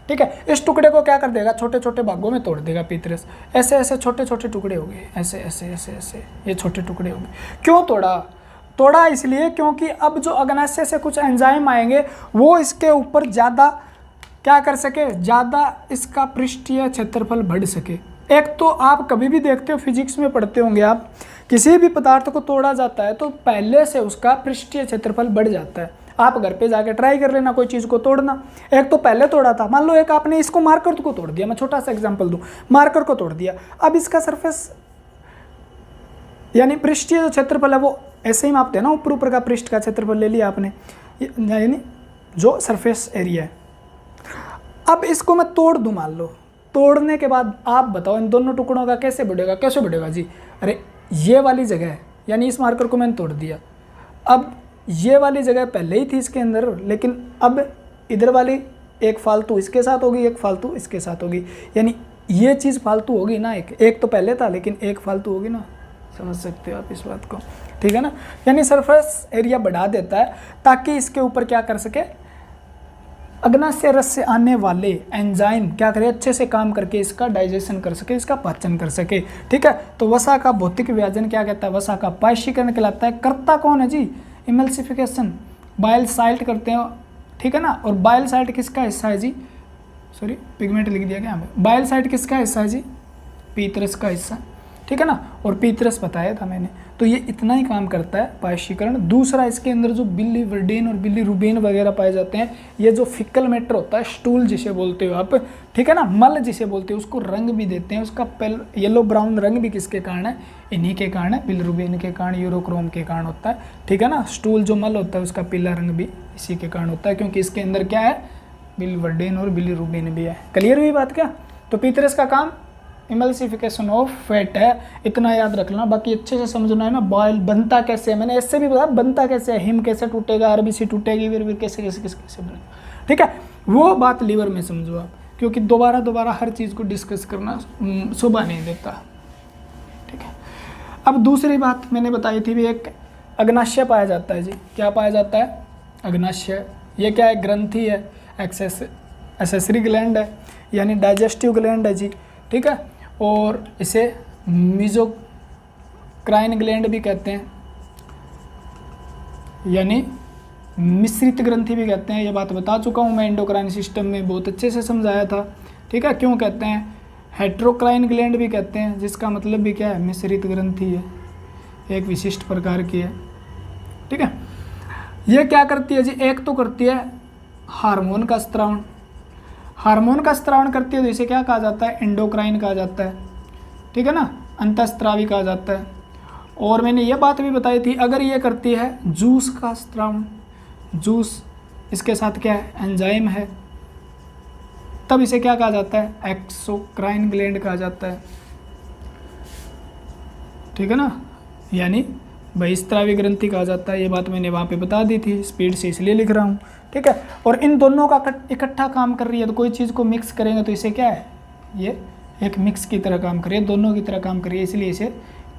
ठीक है, इस टुकड़े को क्या कर देगा? छोटे छोटे भागों में तोड़ देगा पीतरस। ऐसे ऐसे छोटे छोटे टुकड़े हो गए, ऐसे ऐसे ऐसे ऐसे ये छोटे टुकड़े हो गए। क्यों तोड़ा? तोड़ा इसलिए क्योंकि अब जो अग्नाशय से कुछ एंजाइम आएंगे वो इसके ऊपर ज़्यादा क्या कर सके? ज़्यादा इसका पृष्ठीय क्षेत्रफल बढ़ सके। एक तो आप कभी भी देखते हो, फिजिक्स में पढ़ते होंगे आप, किसी भी पदार्थ को तोड़ा जाता है तो पहले से उसका पृष्ठीय क्षेत्रफल बढ़ जाता है। आप घर पे जाके ट्राई कर लेना कोई चीज़ को तोड़ना। एक तो पहले तोड़ा था, मान लो एक आपने इसको मार्कर को तोड़ दिया, मैं छोटा सा एग्जांपल दूं, मार्कर को तोड़ दिया, अब इसका सरफेस यानी पृष्ठीय जो क्षेत्रफल है वो ऐसे ही मापते हैं ना, ऊपर ऊपर का पृष्ठ का क्षेत्रफल ले लिया आपने, यानी जो सरफेस एरिया है। अब इसको मैं तोड़ दूं, मान लो, तोड़ने के बाद आप बताओ इन दोनों टुकड़ों का कैसे बढ़ेगा? कैसे बढ़ेगा जी? अरे ये वाली जगह है, यानी इस मार्कर को मैंने तोड़ दिया, अब ये वाली जगह पहले ही थी इसके अंदर, लेकिन अब इधर वाली एक फालतू इसके साथ होगी, एक फालतू इसके साथ होगी, यानी ये चीज़ फालतू होगी ना, एक तो पहले था लेकिन एक फालतू होगी ना। समझ सकते हो आप इस बात को, ठीक है ना। यानी सरफेस एरिया बढ़ा देता है ताकि इसके ऊपर क्या कर सके? अग्नाशय रस से आने वाले एंजाइम क्या करे? अच्छे से काम करके इसका डाइजेशन कर सके, इसका पाचन कर सके, ठीक है। तो वसा का भौतिक विभाजन क्या कहता है? वसा का पायशीकरण कहलाता है। करता कौन है जी? इमल्सिफिकेशन, बाइल साल्ट करते हैं, ठीक है ना। और बाइल साल्ट किसका हिस्सा है जी? सॉरी पिगमेंट लिख दिया क्या हमें? बाइल साल्ट किसका हिस्सा है जी? पीतरस का हिस्सा, ठीक है ना। और पीतरस बताया था मैंने। तो ये इतना ही काम करता है पायशीकरण। दूसरा, इसके अंदर जो बिलीवर्डेन और बिलीरुबिन वगैरह पाए जाते हैं, ये जो फिकल मैटर होता है, स्टूल जिसे बोलते हो आप, ठीक है ना, मल जिसे बोलते हो, उसको रंग भी देते हैं। उसका येलो ब्राउन रंग भी किसके कारण है? इन्हीं के कारण है, बिलीरुबिन के कारण, यूरोक्रोम के कारण होता है, ठीक है ना। स्टूल जो मल होता है उसका पीला रंग भी इसी के कारण होता है, क्योंकि इसके अंदर क्या है? बिलीवर्डेन और बिलीरुबिन भी है। क्लियर हुई बात क्या? तो पीतरस का काम इमल्सिफिकेशन ऑफ फैट है, इतना याद रखना। बाकी अच्छे से समझना है ना, बॉयल बनता कैसे है, मैंने इससे भी बताया बनता कैसे है, हिम कैसे टूटेगा, आरबीसी टूटेगी, फिर कैसे कैसे कैसे कैसे बनेगा, ठीक है। वो बात लीवर में समझो आप, क्योंकि दोबारा हर चीज़ को डिस्कस करना सुबह नहीं देता, ठीक है। अब दूसरी बात मैंने बताई थी भी, एक अग्नाशय पाया जाता है जी। क्या पाया जाता है? अग्नाशय। ये क्या है? ग्रंथि है, एक्सेसरी ग्लैंड है, यानी डाइजेस्टिव ग्लैंड है जी, ठीक है। और इसे मीजोक्राइन ग्लैंड भी कहते हैं, यानी मिश्रित ग्रंथि भी कहते हैं। ये बात बता चुका हूँ मैं, एंडोक्राइन सिस्टम में बहुत अच्छे से समझाया था, ठीक है। क्यों कहते हैं? हेट्रोक्राइन ग्लैंड भी कहते हैं, जिसका मतलब भी क्या है? मिश्रित ग्रंथि है, एक विशिष्ट प्रकार की है, ठीक है। ये क्या करती है जी? एक तो करती है हार्मोन का स्त्रावण, हार्मोन का स्त्रावण करती है, तो इसे क्या कहा जाता है? एंडोक्राइन कहा जाता है, ठीक है ना, अंतःस्त्रावी कहा जाता है। और मैंने ये बात भी बताई थी, अगर ये करती है जूस का स्त्रावण, जूस इसके साथ क्या है? एंजाइम है, तब इसे क्या कहा जाता है? एक्सोक्राइन ग्लैंड कहा जाता है, ठीक है ना, यानी बहिस्त्रावी ग्रंथि कहा जाता है। ये बात मैंने वहाँ पे बता दी थी, स्पीड से इसलिए लिख रहा हूँ, ठीक है। और इन दोनों का इकट्ठा काम कर रही है, तो कोई चीज़ को मिक्स करेंगे तो इसे क्या है? ये एक मिक्स की तरह काम करिए, दोनों की तरह काम करिए, इसलिए इसे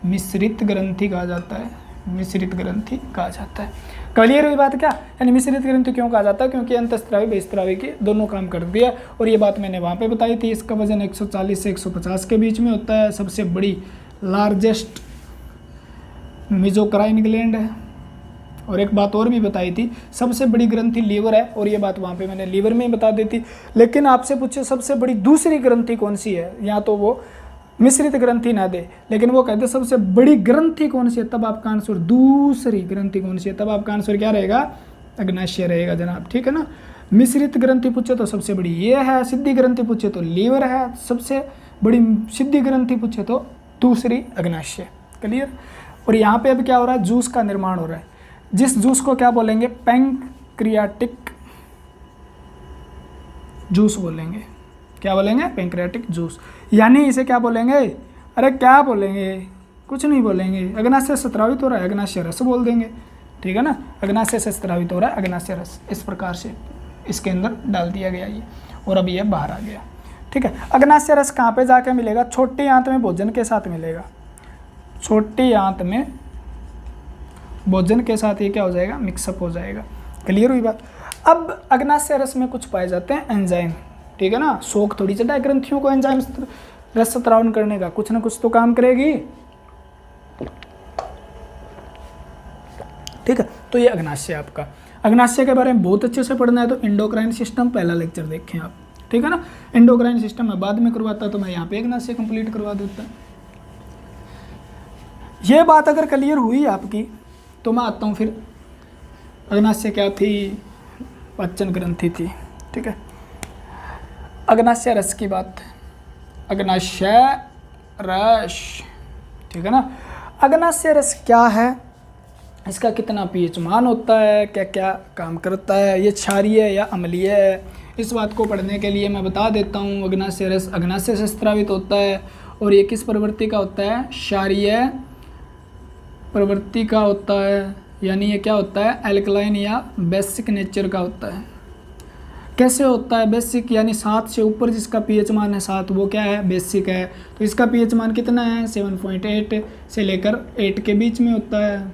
मिश्रित ग्रंथि कहा जाता है, मिश्रित ग्रंथि कहा जाता है। क्लियर हुई बात क्या? यानी मिश्रित ग्रंथि क्यों कहा जाता है? क्योंकि अंतःस्त्रावी बहिस्त्रावी के दोनों काम कर दिया। और ये बात मैंने वहाँ पे बताई थी। इसका वजन 140 से 150 के बीच में होता है। सबसे बड़ी लार्जेस्ट मीजोक्राइन ग्लैंड है। और एक बात और भी बताई थी, सबसे बड़ी ग्रंथि लीवर है, और ये बात वहाँ पे मैंने लीवर में ही बता दी थी। लेकिन आपसे पूछे सबसे बड़ी दूसरी ग्रंथि कौन सी है, या तो वो मिश्रित ग्रंथि ना दे, लेकिन वो कहते सबसे बड़ी ग्रंथि कौन सी है, तब आपका आंसर दूसरी ग्रंथि कौन सी है, तब आपका आंसर क्या रहेगा? अग्नाशय रहेगा जनाब, ठीक है ना। मिश्रित ग्रंथि पूछे तो सबसे बड़ी ये है, सिद्धि ग्रंथि पूछे तो लीवर है, सबसे बड़ी सिद्धि ग्रंथि पूछे तो दूसरी अग्नाशय। क्लियर? और यहाँ पे अब क्या हो रहा है? जूस का निर्माण हो रहा है, जिस जूस को क्या बोलेंगे? पैंक्रियाटिक जूस बोलेंगे। क्या बोलेंगे? Pancreatic juice. यानी इसे क्या बोलेंगे? अरे क्या बोलेंगे? कुछ नहीं बोलेंगे। अग्नाशय से स्रावित हो रहा है, अग्नाशय रस बोल देंगे, ठीक है ना। अग्नाशय से स्रावित हो रहा है, अग्नाशय रस, इस प्रकार से इसके अंदर डाल दिया गया ये, और अब ये बाहर आ गया, ठीक है। अग्नाशय रस कहाँ पे जाके मिलेगा? छोटी आंत में भोजन के साथ मिलेगा। छोटी आंत में भोजन के साथ ये क्या हो जाएगा? मिक्सअप हो जाएगा। क्लियर हुई बात? अब अग्नाशय रस में कुछ पाए जाते हैं एंजाइम, ठीक है ना। शौक थोड़ी चढ़ा है ग्रंथियों को एंजाइम रस स्त्रावन करने का, कुछ ना कुछ तो काम करेगी, ठीक है। तो ये अग्नाशय आपका। अग्नाशय के बारे में बहुत अच्छे से पढ़ना है तो इंडोक्राइन सिस्टम पहला लेक्चर देखें आप, ठीक है ना। इंडोक्राइन सिस्टम मैं बाद में करवाता तो मैं यहाँ पे अग्नाशय कंप्लीट करवा देता। ये बात अगर क्लियर हुई आपकी तो मैं आता हूँ फिर अग्नाशय क्या थी? पाचन ग्रंथि थी, ठीक है। अग्नाशय रस की बात, अग्नाशय रस, ठीक है ना। अग्नाशय रस क्या है, इसका कितना पीएच मान होता है, क्या क्या काम करता है, ये क्षारीय या अम्लीय है, इस बात को पढ़ने के लिए मैं बता देता हूँ। अग्नाशय रस अग्नाशय से स्रावित होता है और ये किस प्रवृत्ति का होता है? क्षारीय प्रवृत्ति का होता है, यानी ये क्या होता है? एल्कलाइन या बेसिक नेचर का होता है। कैसे होता है बेसिक? यानी 7 से ऊपर जिसका पीएच मान है 7, वो क्या है? बेसिक है। तो इसका पीएच मान कितना है? 7.8 से लेकर 8 के बीच में होता है,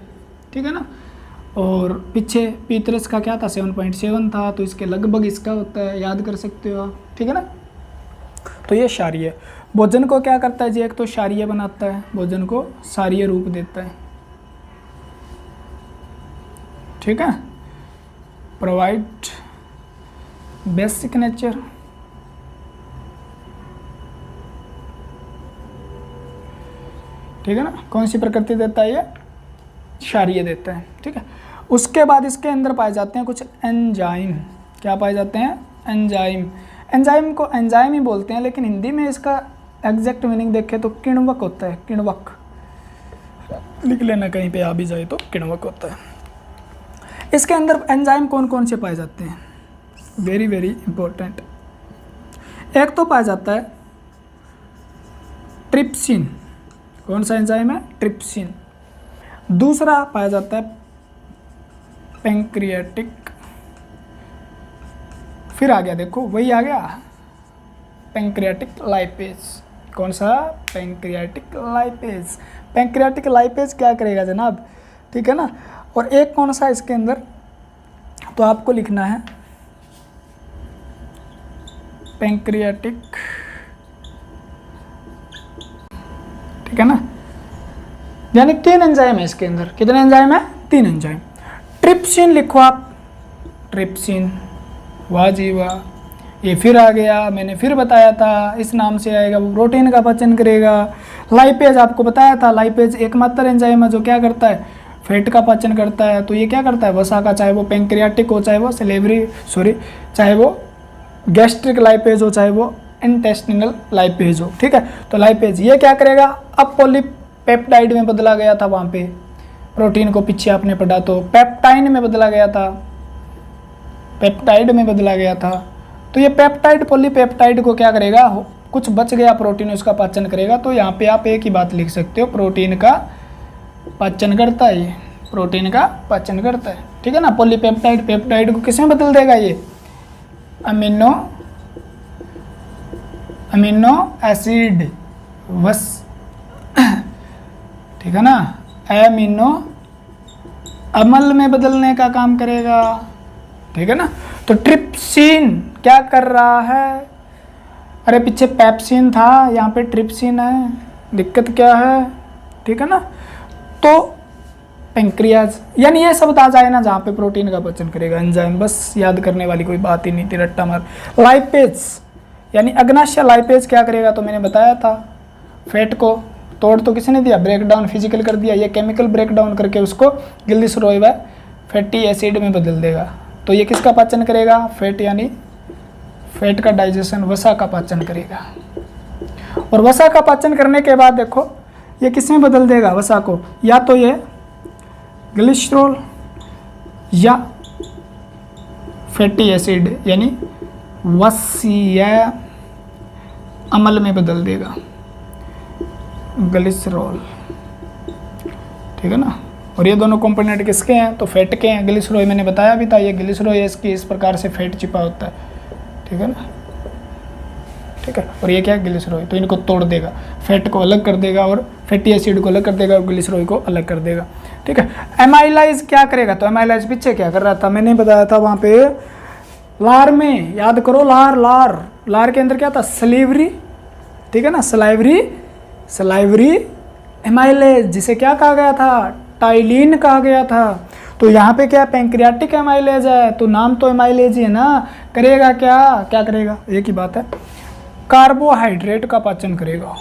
ठीक है ना। और पीछे पीतरस का क्या था? 7.7 था, तो इसके लगभग इसका होता है, याद कर सकते हो आप, ठीक है ना। तो ये क्षारीय भोजन को क्या करता है जी? एक तो क्षारीय बनाता है, भोजन को क्षारीय रूप देता है, ठीक है। प्रोवाइड बेसिक नेचर, ठीक है ना। कौन सी प्रकृति देता है? ये क्षारीय देता है, ठीक है। उसके बाद इसके अंदर पाए जाते हैं कुछ एंजाइम। क्या पाए जाते हैं? एंजाइम। एंजाइम को एंजाइम ही बोलते हैं, लेकिन हिंदी में इसका एग्जैक्ट मीनिंग देखें तो किण्वक होता है। किण्वक लिख लेना, कहीं पे आ भी जाए तो किण्वक होता है। इसके अंदर एंजाइम कौन कौन से पाए जाते हैं? Very very important. एक तो पाया जाता है ट्रिप्सिन। कौन सा एंजाइम है? ट्रिप्सिन। दूसरा पाया जाता है पैंक्रियाटिक, फिर आ गया, देखो वही आ गया, पैंक्रियाटिक लाइपेज। कौन सा? Pancreatic lipase. पैंक्रियाटिक लाइपेज क्या करेगा जनाब, ठीक है ना। और एक कौन सा इसके अंदर, तो आपको लिखना है पैंक्रियाटिक, ठीक है ना। यानी 3 एंजाइम है इसके अंदर। कितने एंजाइम है? 3 एंजाइम। ट्रिप्सिन लिखो आप, ट्रिप्सिन, वाह जी वाह, ये फिर आ गया, मैंने फिर बताया था, इस नाम से आएगा, वो प्रोटीन का पाचन करेगा। लाइपेज आपको बताया था, लाइपेज एकमात्र एंजाइम है जो क्या करता है? फैट का पाचन करता है। तो ये क्या करता है? वसा का, चाहे वो पैंक्रियाटिक हो, चाहे वो चाहे वो गैस्ट्रिक लाइपेज हो, चाहे वो इंटेस्टिनल लाइपेज हो, ठीक है। तो लाइपेज ये क्या करेगा? अब पॉलीपेप्टाइड में बदला गया था, वहाँ पे प्रोटीन को पीछे आपने पढ़ा तो पेप्टाइन में बदला गया था, पेप्टाइड में बदला गया था। तो ये पेप्टाइड पॉलीपेप्टाइड को क्या करेगा? कुछ बच गया प्रोटीन, उसका पाचन करेगा। तो यहाँ पे आप एक ही बात लिख सकते हो, प्रोटीन का पाचन करता है, ये प्रोटीन का पाचन करता है, ठीक है ना। पॉलीपेप्टाइड पेप्टाइड को किसमें बदल देगा? ये अमीनो एसिड बस, ठीक है ना, अमीनो अम्ल में बदलने का काम करेगा, ठीक है ना। तो ट्रिप्सिन क्या कर रहा है? अरे पीछे पेप्सिन था, यहाँ पे ट्रिप्सिन है, दिक्कत क्या है, ठीक है ना। तो पेंक्रियाज, यानी ये शब्द आ जाए ना जहाँ पे प्रोटीन का पाचन करेगा एंजाइम, बस याद करने वाली कोई बात ही नहीं थी, रट्टा मार। लाइपेज यानी अग्नाशय लाइपेज क्या करेगा? तो मैंने बताया था, फैट को तोड़ तो किसने दिया? ब्रेक डाउन, फिजिकल कर दिया। ये केमिकल ब्रेक डाउन करके उसको ग्लिसरॉल फैटी एसिड में बदल देगा। तो ये किसका पाचन करेगा? फैट, यानी फैट का डाइजेशन, वसा का पाचन करेगा। और वसा का पाचन करने के बाद देखो ये किसमें बदल देगा वसा को? या तो ये ग्लिसरॉल या फैटी एसिड यानी वसीय अम्ल में बदल देगा, ग्लिसरॉल, ठीक है ना। और ये दोनों कंपोनेंट किसके हैं, तो फैट के हैं। ग्लिसरॉल मैंने बताया भी था, ये ग्लिसरॉल इसकी इस प्रकार से फैट छिपा होता है, ठीक है ना, ठीक है। और ये क्या है, ग्लिसरॉल, तो इनको तोड़ देगा, फैट को अलग कर देगा और फैटी एसिड को अलग कर देगा और ग्लिसरॉल को अलग कर देगा, ठीक है। एमाइलाइज क्या करेगा, तो एमाइलाइज पीछे क्या कर रहा था, मैंने बताया था वहाँ पे लार में, याद करो लार के अंदर क्या था, सलीवरी, ठीक है ना, सलाइवरी एमाइलेज, जिसे क्या कहा गया था, टाइलिन कहा गया था। तो यहाँ पे क्या पैंक्रियाटिक एमाइलेज है, तो नाम तो एमाइलेज ही है ना, करेगा क्या करेगा, एक ही बात है, कार्बोहाइड्रेट का पाचन करेगा।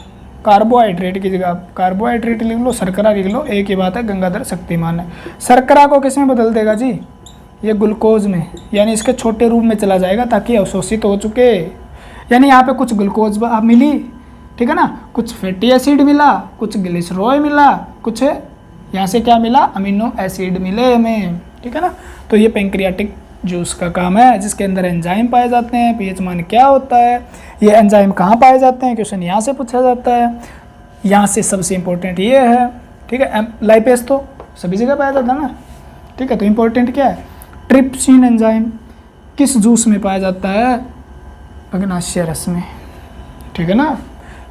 कार्बोहाइड्रेट की जगह कार्बोहाइड्रेट लिख लो, शर्करा लिख लो, एक ही बात है, गंगाधर शक्तिमान है। शर्करा को किस में बदल देगा जी, ये ग्लूकोज में, यानी इसके छोटे रूप में चला जाएगा ताकि अवशोषित हो चुके, यानी यहाँ पे कुछ ग्लूकोज मिली, ठीक है ना, कुछ फैटी एसिड मिला, कुछ ग्लिसरॉल मिला, कुछ यहाँ से क्या मिला, अमीनो एसिड मिले हमें, ठीक है ना। तो ये पैंक्रियाटिक जूस का काम है, जिसके अंदर एंजाइम पाए जाते हैं। पीएच मान क्या होता है, ये एंजाइम कहाँ पाए जाते हैं, क्वेश्चन यहाँ से पूछा जाता है। यहाँ से सबसे इम्पोर्टेंट ये है, ठीक है, लाइपेज तो सभी जगह पाया जाता है ना, ठीक है। तो इम्पोर्टेंट क्या है, ट्रिप्सिन एंजाइम किस जूस में पाया जाता है, अग्नाशय रस में, ठीक है ना,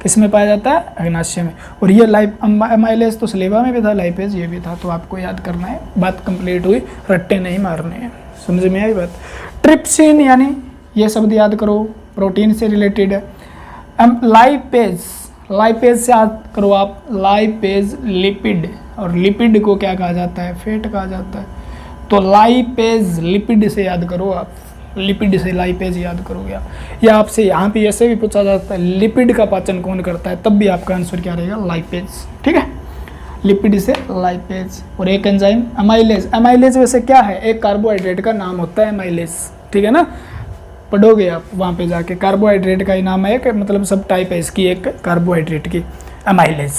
किस में पाया जाता है, अग्नाशय में। और ये एमाइलेज तो सलेवा में भी था, लाइपेज ये भी था, तो आपको याद करना है, बात कंप्लीट हुई, रट्टे नहीं मारने हैं, समझ में आई बात। ट्रिप्सिन यानी ये शब्द याद करो, प्रोटीन से रिलेटेड है। लाइपेज से याद करो आप, लाइपेज लिपिड, और लिपिड को क्या कहा जाता है, फैट कहा जाता है। तो लाइपेज लिपिड से याद करो आप, लिपिड से लाइपेज याद करोगे आप, या आपसे यहाँ पे ऐसे भी पूछा जाता है लिपिड का पाचन कौन करता है, तब भी आपका आंसर क्या रहेगा, लाइपेज, ठीक है, लिपिड से लाइपेज। और एक एंजाइम एमाइलेज वैसे क्या है, एक कार्बोहाइड्रेट का नाम होता है एमाइलेज, ठीक है ना, पढ़ोगे आप वहाँ पे जाके, कार्बोहाइड्रेट का ही नाम है, मतलब सब टाइप है इसकी, एक कार्बोहाइड्रेट की amylase,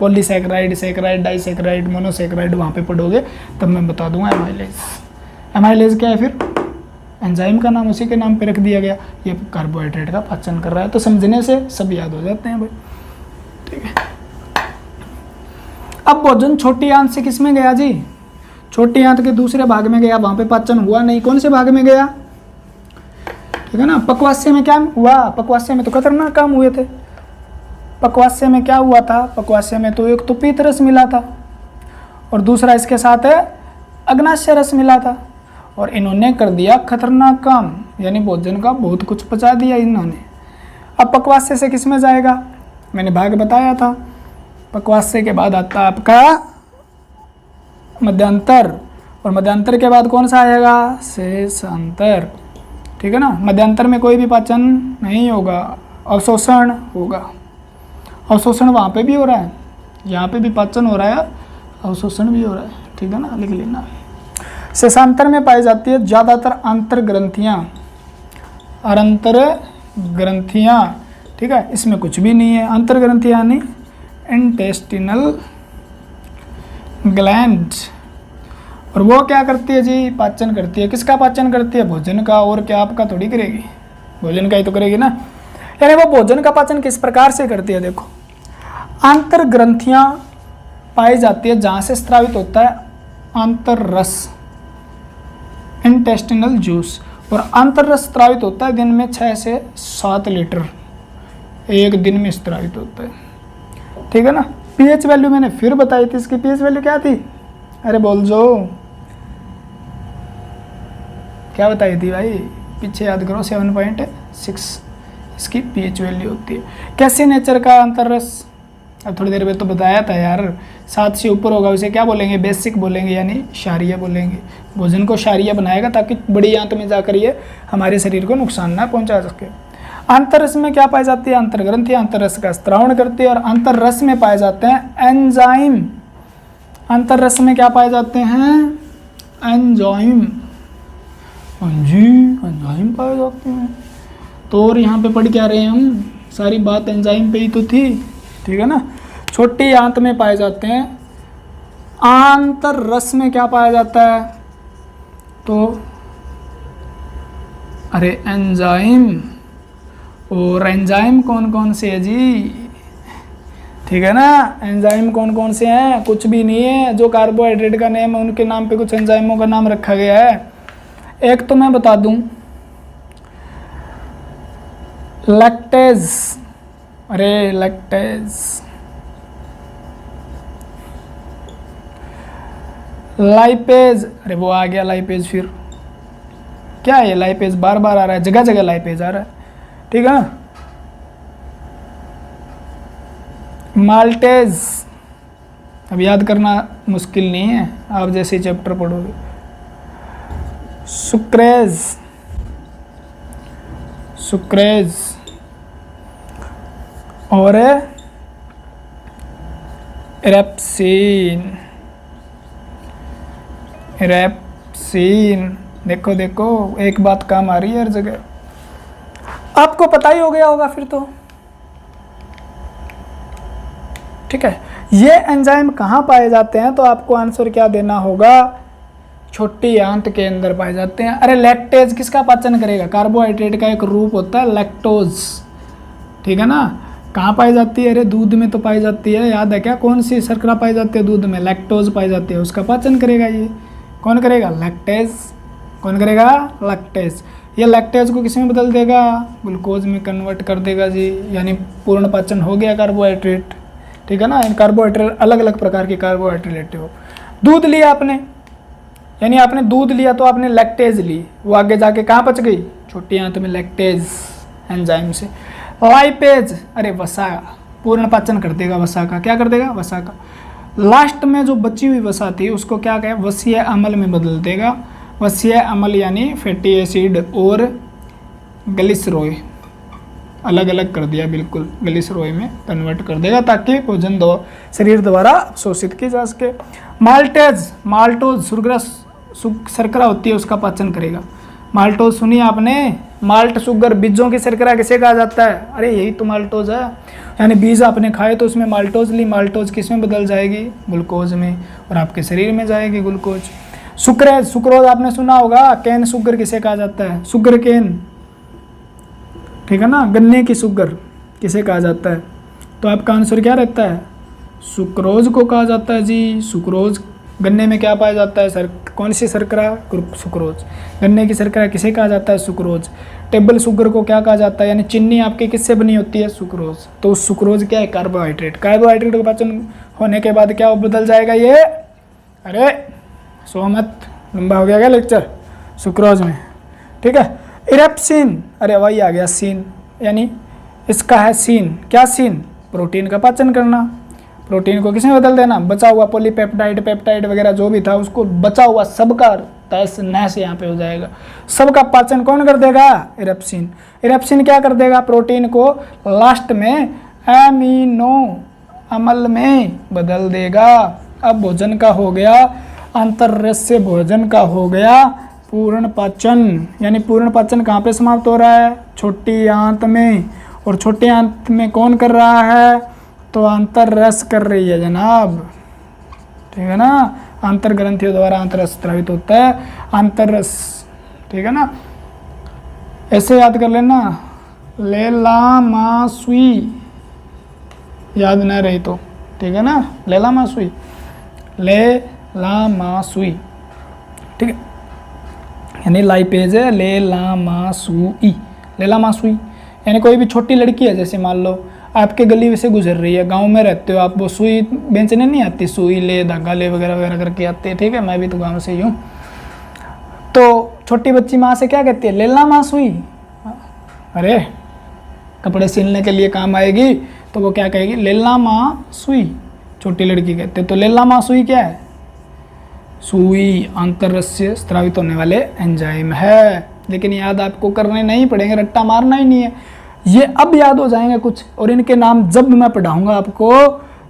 polysaccharide, saccharide, disaccharide, monosaccharide, वहाँ पे पढ़ोगे तब मैं बता दूंगा एमाइलेज क्या है। फिर एंजाइम का नाम उसी के नाम पे रख दिया गया, ये कार्बोहाइड्रेट का पाचन कर रहा है, तो समझने से सब याद हो जाते हैं भाई, ठीक है। अब भोजन छोटी आंत से किस में गया जी, छोटी आंत के दूसरे भाग में गया, वहां पे पाचन हुआ नहीं, कौन से भाग में गया, ठीक है ना। पक्वाशय में क्या हुआ, पक्वाशय में तो खतरनाक काम हुए थे। पक्वाशय में क्या हुआ था, पक्वाशय में तो एक तो पीत रस मिला था और दूसरा इसके साथ है अग्नाशय रस मिला था, और इन्होंने कर दिया खतरनाक काम, यानी भोजन का बहुत कुछ पचा दिया इन्होंने। अब पक्वाशय से किस में जाएगा, मैंने भाग बताया था, पक्वाशय के बाद आता है आपका मध्यांतर, और मध्यांतर के बाद कौन सा आएगा, शेषांतर, ठीक है ना। मध्यांतर में कोई भी पाचन नहीं होगा, अवशोषण होगा, अवशोषण वहाँ पे भी हो रहा है, यहाँ पे भी पाचन हो रहा है, अवशोषण भी हो रहा है, ठीक है ना, लिख लेना। शेषांतर में पाई जाती है ज़्यादातर आंतर ग्रंथियाँ और अंतर ग्रंथियाँ, ठीक है, इसमें कुछ भी नहीं है। अंतर ग्रंथियाँ यानी इंटेस्टिनल ग्लैंड, और वो क्या करती है जी, पाचन करती है, किसका पाचन करती है, भोजन का, और क्या आपका थोड़ी करेगी, भोजन का ही तो करेगी ना। यानी वो भोजन का पाचन किस प्रकार से करती है, देखो, आंतर ग्रंथियाँ पाई जाती है जहाँ से स्रावित होता है आंतर रस, इंटेस्टिनल जूस, और आंतर रस स्रावित होता है दिन में 6 से 7 लीटर, एक दिन में स्रावित होता है, ठीक है ना। पीएच वैल्यू मैंने फिर बताई थी, इसकी पीएच वैल्यू क्या थी, अरे बोल जो, क्या बताई थी भाई, पीछे याद करो, 7.6 इसकी पीएच वैल्यू होती है। कैसे नेचर का आंतर रस, अब थोड़ी देर में तो बताया था यार, 7 से ऊपर होगा उसे क्या बोलेंगे, बेसिक बोलेंगे, यानी क्षारीय बोलेंगे। भोजन को क्षारीय बनाएगा ताकि बड़ी आंत में जाकर ये हमारे शरीर को नुकसान ना पहुंचा सके। अंतररस में क्या पाई जाती है, अंतर्ग्रंथि अंतररस का स्त्रावण करती है, और अंतररस में पाए जाते हैं एंजाइम। अंतररस में क्या पाए जाते हैं, एंजाइम, एंजाइम पाए जाते हैं। तो और यहाँ पे पढ़ क्या रहे हैं हम, सारी बात एंजाइम पे ही तो थी, ठीक है ना। छोटी आंत में पाए जाते हैं, आंतर रस में क्या पाया जाता है, तो अरे एंजाइम, और एंजाइम कौन कौन से है जी? ठीक है ना, एंजाइम कौन कौन से हैं? कुछ भी नहीं है, जो कार्बोहाइड्रेट का नेम है उनके नाम पे कुछ एंजाइमों का नाम रखा गया है। एक तो मैं बता दूं, लैक्टेज, अरे लैक्टेज, लाइपेज, अरे वो आ गया लाइपेज, फिर क्या है लाइपेज? बार बार आ रहा है, जगह जगह लाइपेज आ रहा है, ठीक है। माल्टेज, अब याद करना मुश्किल नहीं है, आप जैसे चैप्टर पढ़ोगे। सुक्रेज, सुक्रेज, और रेप्सिन, रेप्सिन। देखो देखो, एक बात काम आ रही है हर जगह, आपको पता ही हो गया होगा फिर तो, ठीक है। ये एंजाइम कहाँ पाए जाते हैं? तो आपको आंसर क्या देना होगा? छोटी आंत के अंदर पाए जाते हैं। अरे लैक्टेज किसका पाचन करेगा? कार्बोहाइड्रेट का एक रूप होता है लैक्टोज, ठीक है ना। कहाँ पाई जाती है? अरे दूध में तो पाई जाती है, याद है क्या? कौन सी शर्करा पाई जाती है दूध में? लैक्टोज पाई जाती है, उसका पाचन करेगा ये। कौन करेगा? लैक्टेज। कौन करेगा? लैक्टेज। ये लैक्टेज को किस में बदल देगा? ग्लूकोज में कन्वर्ट कर देगा जी, यानी पूर्ण पाचन हो गया कार्बोहाइड्रेट, ठीक है ना। इन कार्बोहाइड्रेट अलग अलग प्रकार के कार्बोहाइड्रेट लेते हो। दूध लिया आपने, यानी आपने दूध लिया तो आपने लैक्टेज ली, वो आगे जाके कहाँ पच गई? छोटी आंत में लैक्टेज एंजाइम से। लाइपेज, अरे वसा, पूर्ण पाचन कर देगा वसा का। क्या कर देगा? वसा का। लास्ट में जो बची हुई वसा थी उसको क्या कहे? वसीय अम्ल में बदल देगा। वसीय अम्ल यानी फैटी एसिड और ग्लिसरॉय, अलग अलग कर दिया बिल्कुल, ग्लिसरॉय में कन्वर्ट कर देगा ताकि भोजन दो शरीर द्वारा अवशोषित की जा सके। माल्टेज, माल्टोज शर्करा होती है, उसका पाचन करेगा। माल्टोज सुनिए आपने, माल्ट शुगर, बीजों की शर्करा किसे कहा जाता है? अरे यही तो माल्टोज है, यानी बीज आपने खाए तो उसमें माल्टोज ली, माल्टोज किस में बदल जाएगी? ग्लूकोज में, और आपके शरीर में जाएगी ग्लूकोज। सुक्रेज, सुक्रोज आपने सुना होगा। कैन शुगर किसे कहा जाता है? शुगर केन, ठीक है ना। गन्ने की शुगर किसे कहा जाता है? तो आपका आंसर क्या रहता है? सुक्रोज को कहा जाता है जी। सुक्रोज गन्ने में क्या पाया जाता है? कौन सी शर्करा? सुक्रोज। गन्ने की शर्करा किसे कहा जाता है? सुक्रोज। टेबल शुगर को क्या कहा जाता है? यानी चीनी आपकी किससे बनी होती है? सुक्रोज। तो सुक्रोज क्या है? कार्बोहाइड्रेट। कार्बोहाइड्रेट का पाचन होने के बाद क्या बदल जाएगा ये? अरे सो मत, लंबा हो गया क्या लेक्चर? सुक्रोज में, ठीक है। इरेप्सिन, अरे वही आ गया सीन, यानी इसका है सीन। क्या सीन? प्रोटीन का पाचन करना। प्रोटीन को किसमें बदल देना? बचा हुआ पॉलीपेप्टाइड, पेप्टाइड वगैरह जो भी था उसको बचा हुआ सबका तहस नहस यहाँ पे हो जाएगा। सबका पाचन कौन कर देगा? इरेप्सिन। इरेप्सिन क्या कर देगा? प्रोटीन को लास्ट में एमिनो अम्ल में बदल देगा। अब भोजन का हो गया, अंतर्रस्य भोजन का हो गया पूर्ण पाचन। यानी पूर्ण पाचन कहाँ पे समाप्त हो रहा है? छोटी आंत में। और छोटी आंत में कौन कर रहा है? तो अंतर्रस कर रही है जनाब, ठीक है ना। अंतर ग्रंथियों द्वारा अंतरस स्रावित होता है, अंतरस, ठीक है ना। ऐसे याद कर लेना, लेला मा सुई, याद ना रही तो, ठीक है ना। लेला मा सुई, लेला मा सुई, ठीक है। यानी लाइपेज है लेला मा सुई, लेला मा सुई। यानी कोई भी छोटी लड़की है, जैसे मान लो आपके गली से गुजर रही है, गांव में रहते हो आप, वो सुई बेचने नहीं आती, सुई ले, धागा ले वगैरह वगैरह करके आते हैं, ठीक है। मैं भी तो गांव से ही हूँ। तो छोटी बच्ची माँ से क्या कहती है? लेला माँ सुई। अरे कपड़े सिलने के लिए काम आएगी तो वो क्या कहेगी? लेला माँ सुई, छोटी लड़की कहते। तो लेला माँ सुई क्या है? सुई अंतररस्य स्रावित होने वाले एंजाइम है। लेकिन याद आपको करने नहीं पड़ेंगे, रट्टा मारना ही नहीं है, ये अब याद हो जाएंगे कुछ। और इनके नाम जब मैं पढ़ाऊंगा आपको,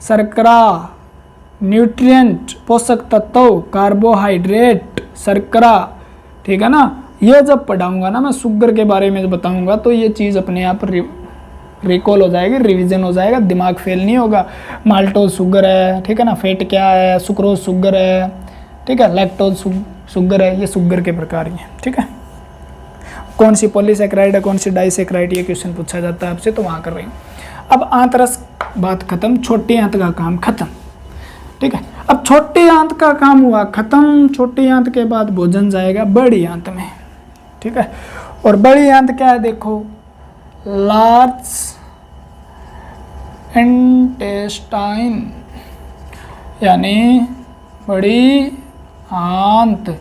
शर्करा, न्यूट्रिएंट पोषक तत्व, कार्बोहाइड्रेट, शर्करा, ठीक है ना, ये जब पढ़ाऊंगा ना मैं, शुगर के बारे में बताऊंगा, तो ये चीज़ अपने आप रिकॉल हो जाएगी, रिवीजन हो जाएगा, दिमाग फेल नहीं होगा। माल्टोज शुगर है, ठीक है ना, फैट क्या है, सुक्रोज शुगर है, ठीक है, लैक्टोज शुगर है, ये शुगर के प्रकार ही हैं, ठीक है। कौन सी पॉलीसेकेराइड है, कौन सी डाइसेकेराइड, ये क्वेश्चन पूछा जाता है आपसे, तो वहाँ कर रही हूँ। अब आंत रस बात खत्म, छोटी आंत का काम खत्म, ठीक है। अब छोटी आंत का काम हुआ खत्म, छोटी आंत के बाद भोजन जाएगा बड़ी आंत में, ठीक है। और बड़ी आंत क्या है, देखो, लार्ज इंटेस्टाइन यानी बड़ी आंत,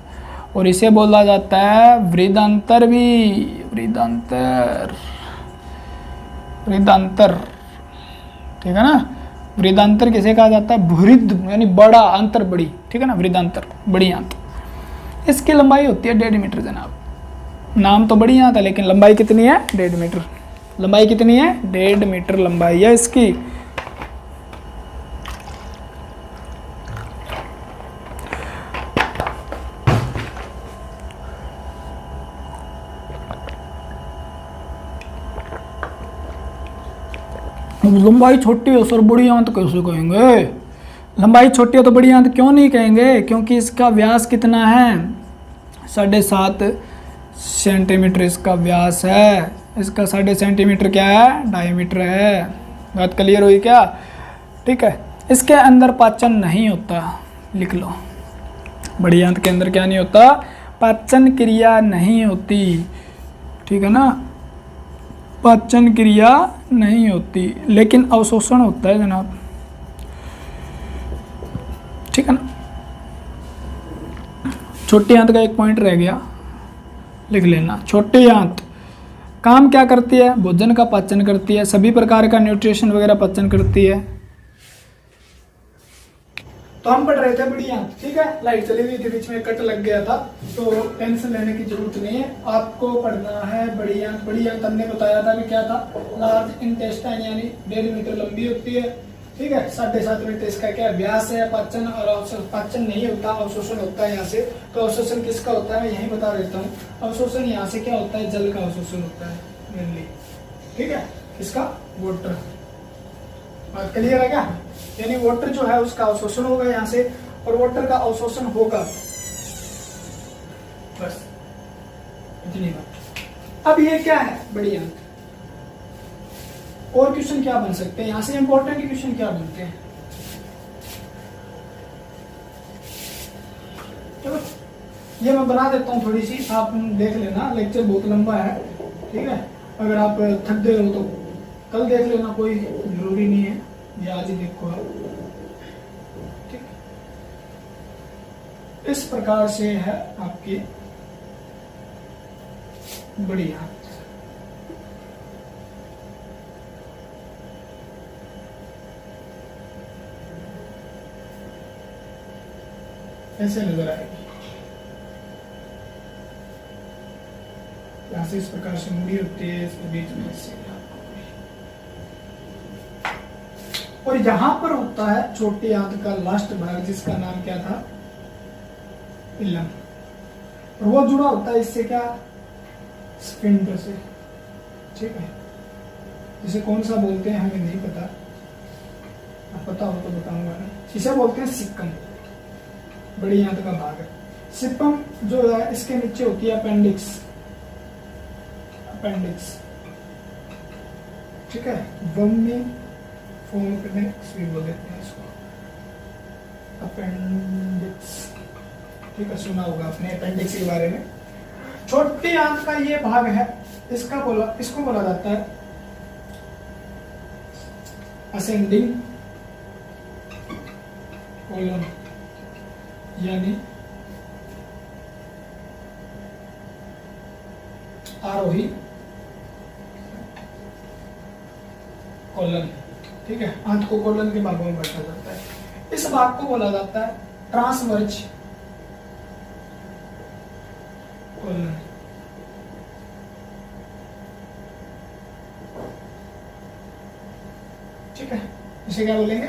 और इसे बोला जाता है वृद्धंतर भी, वृद्धंतर, ठीक है ना। वृद्धंतर किसे कहा जाता है, वृद्ध यानी बड़ा, अंतर बड़ी, ठीक है ना, वृद्धंतर बड़ी आंत। इसकी लंबाई होती है 1.5 मीटर जनाब। नाम तो बड़ी आंत है लेकिन लंबाई कितनी है, 1.5 मीटर। लंबाई कितनी है, 1.5 मीटर लंबाई है इसकी। लंबाई छोटी है सर, बड़ी आंत कैसे कहेंगे? लंबाई छोटी है तो बड़ी आंत क्यों नहीं कहेंगे? क्योंकि इसका व्यास कितना है, 7.5 सेंटीमीटर इसका व्यास है। इसका 7.5 सेंटीमीटर क्या है, डायमीटर है। बात क्लियर हुई क्या? ठीक है। इसके अंदर पाचन नहीं होता, लिख लो। बड़ी आंत के अंदर क्या नहीं होता, पाचन क्रिया नहीं होती, ठीक है ना, पाचन क्रिया नहीं होती, लेकिन अवशोषण होता है जनाब, ठीक है ना। छोटी आंत का एक पॉइंट रह गया, लिख लेना। छोटी आंत काम क्या करती है, भोजन का पाचन करती है, सभी प्रकार का न्यूट्रिशन वगैरह पाचन करती है। तो हम पढ़ रहे थे बड़ी आंत, ठीक है। लाइट चली गई थी, बीच में कट लग गया था, तो टेंशन लेने की जरूरत नहीं है। आपको पढ़ना है बड़ी आंत। बड़ी आंत हमने बताया था कि क्या था, लार्ज इंटेस्टाइन यानी 1.5 मीटर लंबी होती है, ठीक है। 7.5 मीटर इसका क्या व्यास है। पाचन और पाचन नहीं होता, अवशोषण होता है यहाँ से। तो अवशोषण किसका होता है, मैं यही बता देता हूँ। अवशोषण यहाँ से क्या होता है, जल का अवशोषण होता है मेनली, ठीक है। किसका, वाटर। बात क्लियर है क्या? यानी वाटर जो है उसका अवशोषण होगा यहाँ से, और वाटर का अवशोषण होगा, बस इतनी बात। अब ये क्या है, बड़ी आंत। और क्वेश्चन क्या बन सकते हैं यहाँ से, इंपॉर्टेंट क्वेश्चन क्या बनते हैं, चलो ये मैं बना देता हूँ थोड़ी सी, आप देख लेना। लेक्चर बहुत लंबा है, ठीक है। अगर आप थक गए हो तो कल देख लेना, कोई जरूरी नहीं है, ये आज ही देखो आप, ठीक। इस प्रकार से है आपकी बड़ी आंत। ऐसे नजर आएगी, यहां से इस प्रकार से मुड़ी होती है, इसके बीच में से। और यहां पर होता है छोटी आंत का लास्ट भाग, जिसका नाम क्या था, इलम। और वो जुड़ा होता है इससे क्या, स्फिंक्टर से, ठीक है। इसे कौन सा बोलते हैं हमें नहीं पता, अब पता हो तो बताऊंगा ना। इसे बोलते हैं सिक्कम, बड़ी आंत का भाग है। सिप्पम जो है इसके नीचे होती है अपेंडिक्स, अपेंडिक्स, ठीक है। बम्मी फोर्मिक्स भी बोल देते हैं इसको, अपेंडिक्स, ठीक है। सुना होगा आपने अपेंडिक्स के बारे में। छोटी आंत का ये भाग है, इसको बोला जाता है असेंडिंग कोलन, यानी आरोही कोलन, ठीक है। आंत को कोलन के भागों में बांटा जाता है। इस भाग को बोला जाता है ट्रांसवर्ज कोलन, ठीक है। इसे क्या बोलेंगे,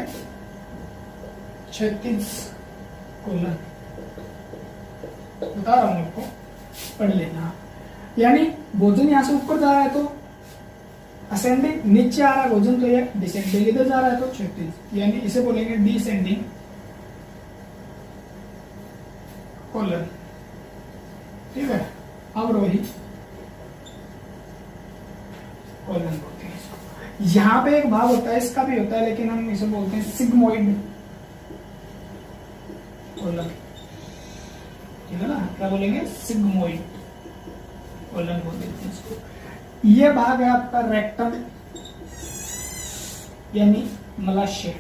क्षैतिज कोलन, बता रहा हूं आपको, पढ़ लेना। यानी भोजन यहां से ऊपर जा रहा है तो असेंडिंग, नीचे आ रहा है भोजन तो ये डिसेंडिंग, इधर जा रहा है तो क्षैतिज, यानी इसे बोलेंगे डिसेंडिंग कोलन, ठीक है। अवरोही कोलन बोलते हैं इसको। यहाँ पे एक भाग होता है, इसका भी होता है, लेकिन हम इसे बोलते हैं सिग्मोइड कोलन, ठीक है ना, क्या बोलेंगे, सिग्मोइड कोलन बोल देते हैं इसको। ये भाग है आपका रेक्टम यानी मलाशय,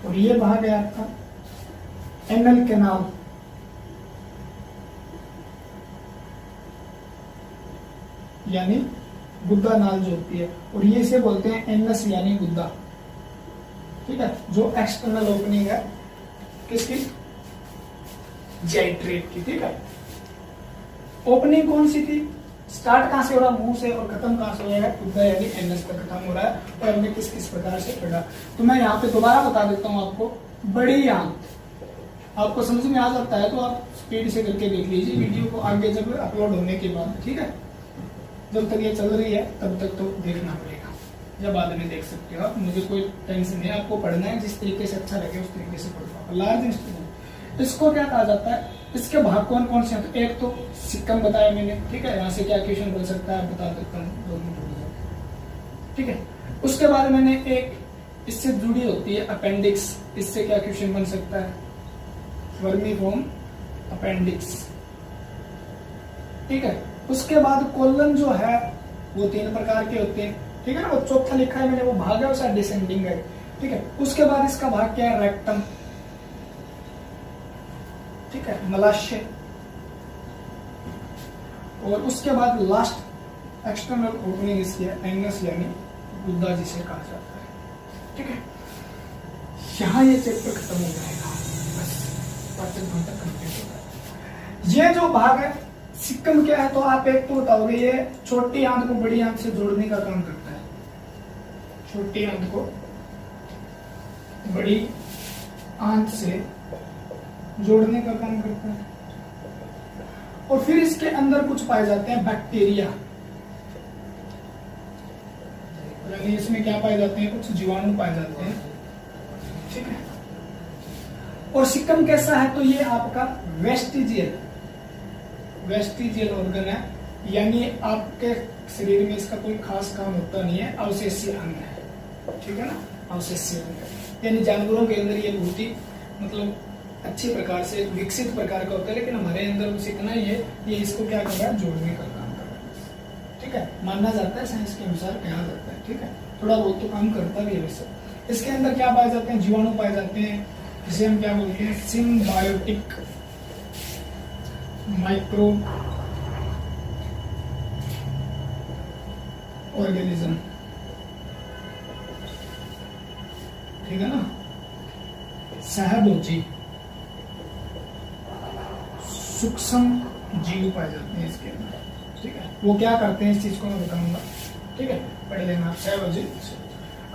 और ये भाग है आपका एनल कैनाल यानी गुद्दा नाल जो होती है, और ये इसे बोलते हैं एनस यानी गुद्दा, ठीक है, जो एक्सटर्नल ओपनिंग है किसकी, जाइट्रेट की, ठीक है। ओपनिंग कौन सी थी, स्टार्ट कहां से हो रहा, मुंह से, और खत्म कहां से हो रहा है, गुद्दा यानी एनस पर खत्म हो रहा है, और हमने किस किस प्रकार से पढ़ा। तो मैं यहाँ पे दोबारा बता देता हूँ आपको, बड़ी आंत आपको समझ में आ जाता है तो आप स्पीड से करके देख लीजिए वीडियो को आगे जब अपलोड होने के बाद, ठीक है। जब तक ये चल रही है तब तक तो देखना पड़ेगा, जब बाद में देख सकते हो आप, मुझे कोई टेंशन नहीं, आपको पढ़ना है जिस तरीके से अच्छा लगे उस तरीके से पढ़ो। लार्ज इंस्ट्रूमेंट, इसको क्या कहा जाता है, इसके भाग कौन कौन से हैं, तो एक तो सिक्कम बताया मैंने, ठीक है, यहाँ से क्या क्वेश्चन बन सकता है बता देता हूँ, ठीक है। उसके बाद मैंने एक इससे जुड़ी होती है अपेंडिक्स, इससे क्या क्वेश्चन बन सकता है, वर्मीफॉर्म अपेंडिक्स, ठीक है। उसके बाद कोलन जो है वो 3 प्रकार के होते हैं, ठीक है ना, वो चौथा लिखा है मैंने, वो भाग है उसका डिसेंडिंग है, ठीक है। उसके बाद इसका भाग क्या है, रेक्टम, ठीक है, मलाशय, और उसके बाद लास्ट एक्सटर्नल ओपनिंग इसकी है एनस यानी गुद्दा जिसे कहा जाता है, ठीक है। यहाँ ये चैप्टर खत्म हो जाएगा, बस पाचन तंत्र कंप्लीट हो जाएगा। ये जो भाग है सिक्कम क्या है, तो आप एक तो बताओगे ये छोटी आंत को बड़ी आंत से जोड़ने का काम करता है, छोटी आंत को बड़ी आंत से जोड़ने का काम करता है, और फिर इसके अंदर कुछ पाए जाते हैं बैक्टीरिया, यानी इसमें क्या पाए जाते हैं, कुछ जीवाणु पाए जाते हैं, ठीक है। और सिक्कम कैसा है, तो ये आपका वेस्टिजियल ऑर्गन है, यानी आपके शरीर में इसका कोई खास काम होता नहीं है, अवशेषीय अंग है, ठीक है ना, अवशेषीय अंग है, यानी जानवरों के अंदर ये बहुत ही मतलब अच्छी प्रकार से विकसित प्रकार का होता है, लेकिन हमारे अंदर बस इतना ही है, ये इसको क्या कर रहा है, जोड़ने का काम कर रहा है, ठीक है, मानना जाता है, साइंस के अनुसार कहा जाता है, ठीक है, थोड़ा बहुत तो काम करता भी है वैसे। इसके अंदर क्या पाए जाते हैं, जीवाणु पाए जाते हैं, जिसे हम क्या बोलते हैं, सिम्बायोटिक माइक्रो ऑर्गेनिज्म, ठीक है ना, सहभोजी सूक्ष्म जीव पाए जाते हैं इसके अंदर, ठीक है। वो क्या करते हैं इस चीज को मैं बताऊंगा, ठीक है, पढ़ लेना आप। सहभोजी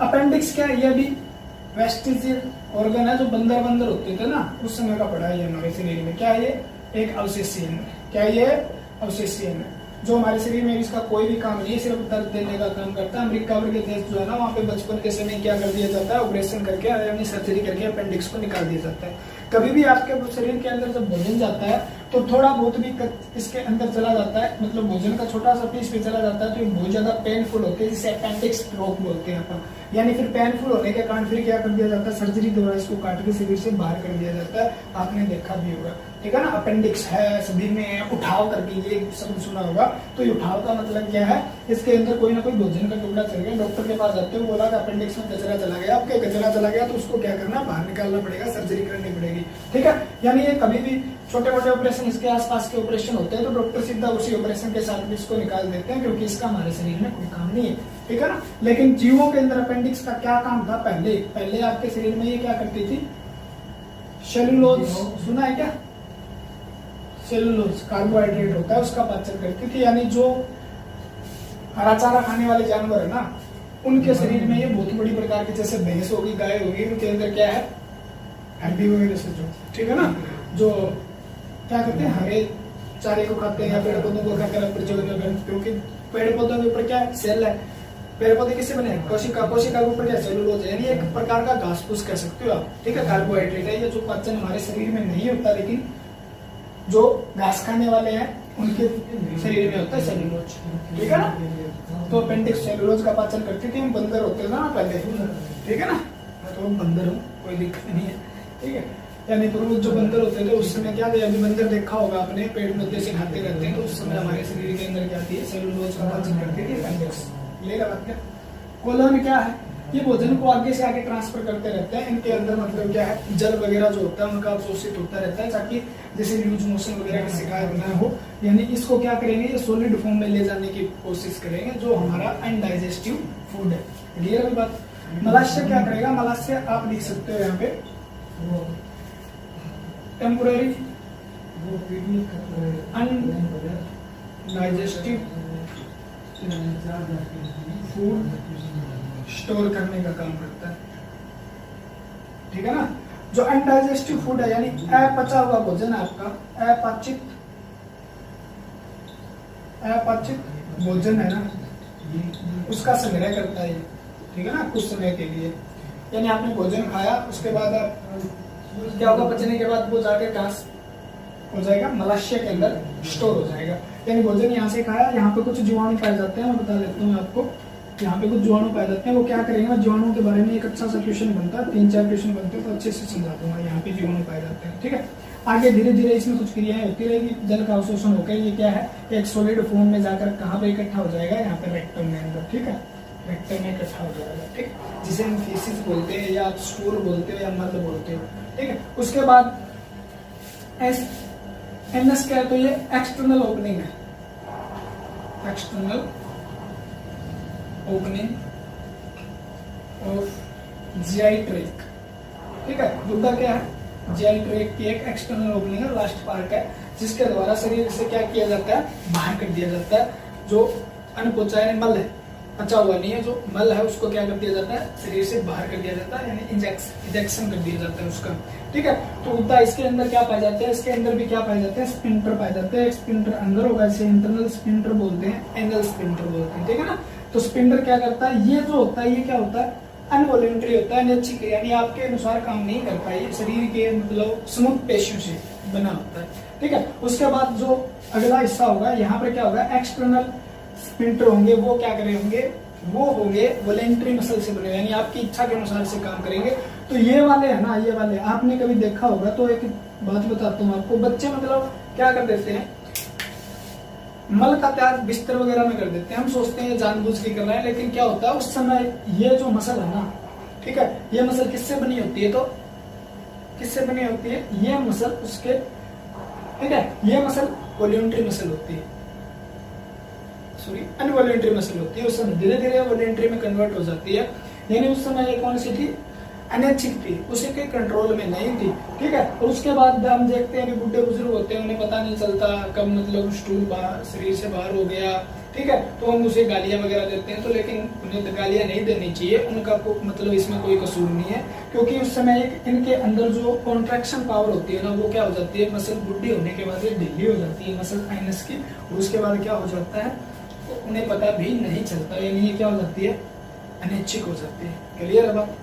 अपेंडिक्स क्या है, ये भी वेस्टिजियल ऑर्गन है, जो बंदर होते थे ना उस समय का पढ़ा है हमारे शरीर में, क्या है ये, एक अवशेषीय अंग है, क्या ये अवशेषीय अंग है, जो हमारे शरीर में इसका कोई भी काम नहीं है, सिर्फ दर्द देने का काम करता है। अमेरिका के देश जो है ना, वहाँ पे बचपन के समय क्या कर दिया जाता है, ऑपरेशन करके यानी सर्जरी करके अपेंडिक्स को निकाल दिया जाता है। कभी भी आपके शरीर के अंदर जब भोजन जाता है तो थोड़ा बहुत भी इसके अंदर चला जाता है, मतलब भोजन का छोटा सा पीस भी चला जाता है, तो ये बहुत ज्यादा पेनफुल होते हैं, जिसे अपेंडिक्स स्ट्रोक बोलते हैं अपन। यानी फिर पेनफुल होने के कारण फिर क्या कर दिया जाता है, सर्जरी द्वारा इसको काट के शरीर से बाहर कर दिया जाता है, आपने देखा भी होगा, ठीक है ना। अपेंडिक्स है सभी में, उठाव करके ये शब्द सुना होगा, तो ये उठाव का मतलब क्या है, इसके अंदर कोई ना कोई भोजन का टुकड़ा चल गया, डॉक्टर के पास जाते हो, बोला कि अपेंडिक्स में कचरा चला गया, आपके कचरा चला गया तो उसको क्या करना, बाहर निकालना पड़ेगा, सर्जरी करनी पड़ेगी, ठीक है। यानी ये कभी भी छोटे मोटे ऑपरेशन, इसके आसपास के ऑपरेशन होते हैं तो डॉक्टर सीधा उसी ऑपरेशन के साथ भी इसको निकाल देते हैं, क्योंकि इसका हमारे शरीर में कोई काम नहीं है, ठीक है ना। लेकिन जीवों के अंदर अपेंडिक्स का क्या काम था, पहले आपके शरीर में ये क्या करती थी, सेलुलोज, सुना है क्या, सेलुलोज कार्बोहाइड्रेट होता है, उसका पाचन करती थी। यानी जो हरा चारा खाने वाले जानवर है ना, उनके शरीर में ये बहुत बड़ी प्रकार की, जैसे भैंस होगी, गाय होगी, उनके अंदर क्या है, हड्डी वगैरह से जो, ठीक है ना, जो क्या करते हैं, हरे चारे को खाते हैं या पेड़ पौधों को खाकर प्रजनन, क्योंकि पेड़ पौधों के ऊपर क्या सेल है, पेड़ पौधे किससे बने हैं, कोशिका के ऊपर क्या सेलुलोज है, यानी एक प्रकार का घास फूस कह सकते हो आप, ठीक है, कार्बोहाइड्रेट है, ये जो पाचन हमारे शरीर में नहीं होता, लेकिन जो घास खाने वाले हैं उनके शरीर में होता है सेलुलोज, ठीक है ना। तो अपेंडिक्स सेलुलोज का पाचन करती थी, हम बंदर होते थे ना पहले, ठीक है ना। मैं तो बंदर हूँ, कोई दिक्कत नहीं है, ठीक है। यानी पूर्वज जो बंदर होते थे उस समय क्या थे, अभी बंदर देखा होगा आपने, पेड़ में से खाते रहते हैं, तो उस समय हमारे शरीर के अंदर क्या थी, सेलुलोज का पाचन करती थी अपेंडिक्स। क्लियर बात क्या। कोलन क्या है, ये भोजन को आगे से आगे ट्रांसफर करते रहते हैं, इनके अंदर मतलब क्या है, जल वगैरह जो होता है उनका अवशोषित होता रहता है, ताकि जैसे लूज मोशन वगैरह की शिकायत ना हो। यानी इसको क्या करेंगे, ये सॉलिड फॉर्म में ले जाने की कोशिश करेंगे, जो हमारा अनडाइजेस्टिव फूड है। क्लियर है बात। मलाशय क्या करेगा, मलाशय आप लिख सकते हो यहाँ पे टेम्पोररी अनडाइजेस्टिव फूड स्टोर करने का काम करता है, ठीक है ना। जो अनडाइजेस्टिव फूड है यानी अपचा हुआ भोजन है आपका, अपाचित भोजन है ना, उसका संग्रह करता है, ठीक है ना, कुछ समय के लिए। यानी आपने भोजन खाया, उसके बाद आप क्या होगा, पचने के बाद वो जाकर कहाँ हो जाएगा, मलाशय के अंदर स्टोर हो जाएगा। यानी भोजन यहाँ से खाया, यहाँ पे कुछ जीवाणु पाए जाते हैं, मैं बता देता हूँ आपको, यहाँ पे कुछ जीवाणु पाए जाते हैं। वो क्या करेंगे, जीवाणु के बारे में एक अच्छा सा क्वेश्चन बनता है, 3-4 क्वेश्चन बनते हैं, तो अच्छे से समझा दूंगा। यहाँ पे जीवाणु पाए जाते हैं, ठीक है। आगे धीरे धीरे इसमें कुछ क्रियाएं होती रहेगी, जल का अवशोषण होकर ये क्या है, एक सॉलिड फॉर्म में जाकर कहाँ पे इकट्ठा हो जाएगा, यहाँ पे रेक्टम में अंदर, ठीक है, रेक्टम में इकट्ठा हो जाएगा, ठीक, जिसे हम फीसिस बोलते हैं या आप स्टूल बोलते हो या मल बोलते हो, ठीक है। उसके बाद एनएस क्या है, तो ये एक्सटर्नल ओपनिंग है, external opening of GI tract, ठीक है। गुद्दा क्या है, जीआई ट्रैक की एक एक्सटर्नल ओपनिंग है, लास्ट पार्ट है, जिसके द्वारा शरीर से क्या किया जाता है, बाहर कर दिया जाता है। जो अनपचा मल है, पचा हुआ नहीं है, जो मल है उसको क्या कर दिया जाता है, शरीर से बाहर कर दिया जाता है, यानी इंजेक्शन कर दिया जाता है उसका, ठीक है। तो उतना इसके अंदर क्या पाए जाते हैं, इसके अंदर भी क्या पाए जाते हैं, स्पिंटर पाए जाते हैं। स्पिंटर अंदर होगा, इसे इंटरनल स्पिंटर बोलते हैं, एनल स्पिंटर बोलते हैं, ठीक है ना। तो स्पिंटर क्या करता है, ये जो होता है ये क्या होता है, अनवॉलंटरी होता है, अनैच्छिक, यानी आपके अनुसार काम नहीं करता, ये शरीर के मतलब स्मूथ पेशियों से बना होता है, ठीक है। उसके बाद जो अगला हिस्सा होगा, यहाँ पे क्या होगा, एक्सटर्नल स्पिंटर होंगे, वो क्या करे होंगे, वो होंगे वॉलेंट्री मसल से बने, यानी आपकी इच्छा के अनुसार से काम करेंगे। तो ये वाले है ना, ये वाले आपने कभी देखा होगा, तो एक बात बताता हूँ आपको, बच्चे मतलब क्या कर देते हैं, मल का त्याग बिस्तर वगैरह में कर देते हैं, हम सोचते हैं जानबूझ के कर रहे हैं, लेकिन क्या होता है उस समय ये जो मसल है ना, ठीक है, ये मसल किससे बनी होती है, तो किससे बनी होती है, ये मसल उसके, ठीक है, ये मसल वॉलंटरी मसल होती है, सॉरी अनवॉलंटरी मसल होती है, उस समय धीरे धीरे वॉलंटरी में कन्वर्ट हो जाती है। यानी उस समय ये कौन सी थी, अनैच्छिक थी, उसी के कंट्रोल में नहीं थी, ठीक है। और उसके बाद हम देखते हैं कि बुढ़े बुजुर्ग होते हैं, उन्हें पता नहीं चलता कब मतलब स्टूल शरीर से बाहर हो गया, ठीक है, तो हम उसे गालियां वगैरह देते हैं, तो लेकिन उन्हें तो गालियां नहीं देनी चाहिए, उनका मतलब इसमें कोई कसूर नहीं है, क्योंकि उस समय इनके अंदर जो कॉन्ट्रैक्शन पावर होती है ना, वो क्या हो जाती है, मसल बुढ़ी होने के बाद ये ढीली हो जाती है मसल आइनस की, और उसके बाद क्या हो जाता है, तो उन्हें पता भी नहीं चलता, यानी ये क्या हो जाती है, अनैच्छिक हो जाती है। क्लियर है बात,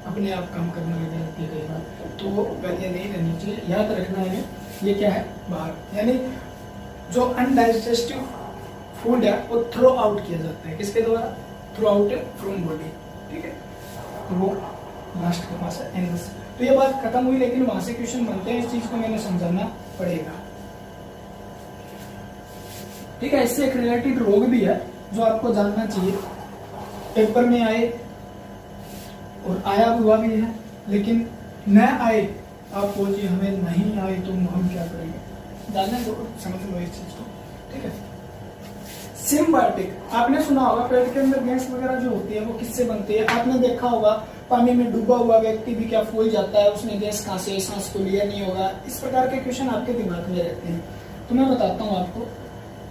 अपने आप काम करने लग जाती है कई बार, तो वो गालियां नहीं रहनी चाहिए, याद रखना है। ये क्या है, बाहर, यानी जो अनडाइजेस्टिव फूड है वो थ्रो आउट किया जाता है, किसके द्वारा, थ्रो आउट फ्रॉम बॉडी, ठीक है। तो वो लास्ट के पास है एनस। तो ये बात खत्म हुई, लेकिन वहां से क्वेश्चन बनते हैं, इस चीज को मैंने समझाना पड़ेगा, ठीक है। इससे एक रिलेटेड रोग भी है जो आपको जानना चाहिए, पेपर में आए और आया हुआ भी है, लेकिन न आए आप बोलिए हमें नहीं आए तो हम क्या करेंगे, जानना तो समझ लो इस चीज को, ठीक है। सिम्बायोटिक आपने सुना होगा, पेट के अंदर गैस वगैरह जो होती है वो किससे बनती है, आपने देखा होगा पानी में डूबा हुआ व्यक्ति भी क्या फूल जाता है, उसने गैस कहाँ से, सांस को लिया नहीं होगा, इस प्रकार के क्वेश्चन आपके दिमाग में रहते हैं। तो मैं बताता हूँ आपको,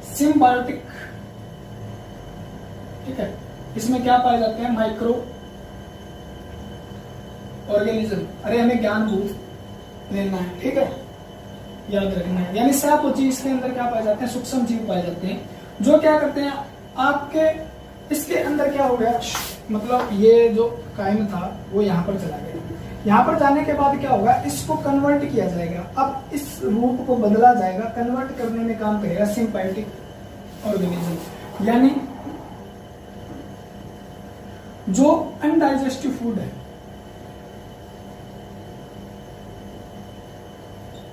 सिम्बायोटिक, ठीक है, इसमें क्या पाए जाते हैं, माइक्रो ऑर्गेनिज्म, अरे हमें ज्ञान भूत लेना है, ठीक है, याद रखना है। यानी सैपोजी, इसके अंदर क्या पाए जाते हैं, सूक्ष्म जीव पाए जाते हैं, जो क्या करते हैं आपके, इसके अंदर क्या हो गया, मतलब ये जो कायम था वो यहाँ पर चला गया, यहाँ पर जाने के बाद क्या होगा, इसको कन्वर्ट किया जाएगा। अब इस रूप को बदला जाएगा, कन्वर्ट करने में काम करेगा सिम्बायोटिक ऑर्गेनिज्म। यानी जो अनडाइजेस्टिव फूड है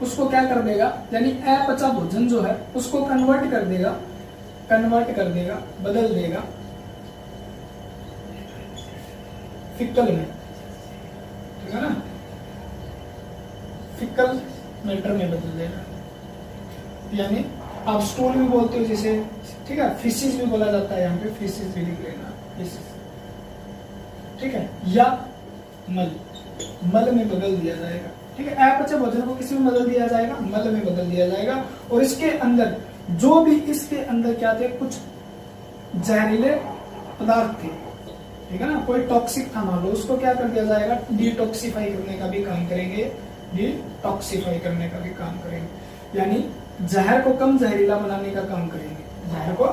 उसको क्या कर देगा, यानी अपचा भोजन जो है उसको कन्वर्ट कर देगा, बदल देगा फिकल में, ठीक है ना, फिकल मैटर में बदल देगा। यानी आप स्टूल भी बोलते हो जिसे, ठीक है, फिशिस भी बोला जाता है, यहाँ पे फिशिस भी लिख लेना, फिशिस, ठीक है, या मल में बदल दिया जाएगा, ठीक है। अपचे भोजन को किसी में बदल दिया जाएगा, मल में बदल दिया जाएगा। और इसके अंदर जो भी इसके अंदर क्या थे, कुछ जहरीले पदार्थ थे, ठीक है ना, कोई टॉक्सिक था मान लो, उसको क्या कर दिया जाएगा, डिटॉक्सिफाई करने का भी काम करेंगे, डिटॉक्सिफाई करने का भी काम करेंगे। यानी जहर को कम जहरीला बनाने का काम करेंगे, जहर को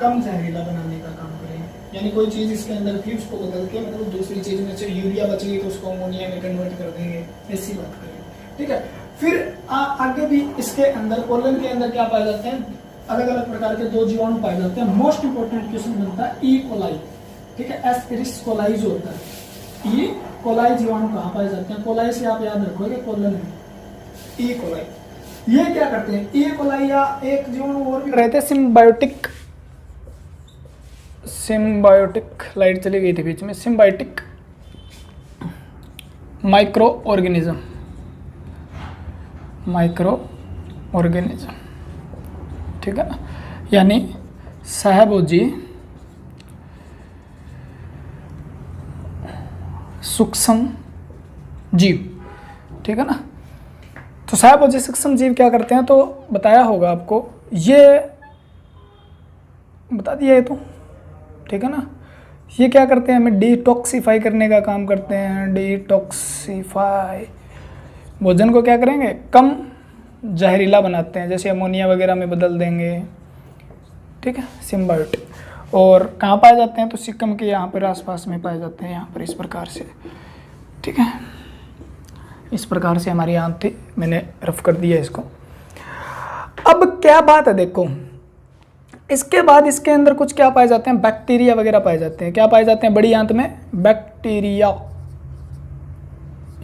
कम जहरीला बनाने का काम करेंगे। यानी कोई चीज इसके अंदर थी उसको बदल के, मतलब दूसरी चीज में से यूरिया बच गई तो उसको अमोनिया में कन्वर्ट कर देंगे, ऐसी बात करेंगे, ठीक है। फिर आगे भी इसके अंदर कोलन के अंदर क्या पाए जाते हैं, अलग अलग प्रकार के 2 जीवाणु पाए जाते हैं। मोस्ट इंपोर्टेंट क्वेश्चन बनता है ई कोलाई, ठीक है, एस्केरिस कोलाई जो होता है, ई कोलाई जीवाणु कहाँ पाए जाते हैं, कोलाई से आप याद रखोगे कोलन में, ई कोलाई। ये क्या करते हैं, ई कोलाई या एक जीवाणु और भी रहते हैं सिम्बायोटिक, लाइट चली गई थी बीच में, सिम्बायोटिक माइक्रो ऑर्गेनिज्म, ठीक है ना, यानी सहभोजी सूक्ष्म जीव, ठीक है ना। तो सहभोजी सूक्ष्म जीव क्या करते हैं, तो बताया होगा आपको, ये बता दिया है तो, ठीक है ना। ये क्या करते हैं, हमें डिटॉक्सिफाई करने का काम करते हैं, डिटॉक्सिफाई, भोजन को क्या करेंगे, कम जहरीला बनाते हैं, जैसे अमोनिया वगैरह में बदल देंगे, ठीक है, सिम्बायोटिक। और कहाँ पाए जाते हैं, तो सिक्किम के यहाँ पर आसपास में पाए जाते हैं, यहाँ पर इस प्रकार से, ठीक है, इस प्रकार से हमारी आंत थी, मैंने रफ कर दिया इसको। अब क्या बात है, देखो इसके बाद इसके अंदर कुछ क्या पाए जाते हैं, बैक्टीरिया वगैरह पाए जाते हैं। क्या पाए जाते हैं, बड़ी आंत में बैक्टीरिया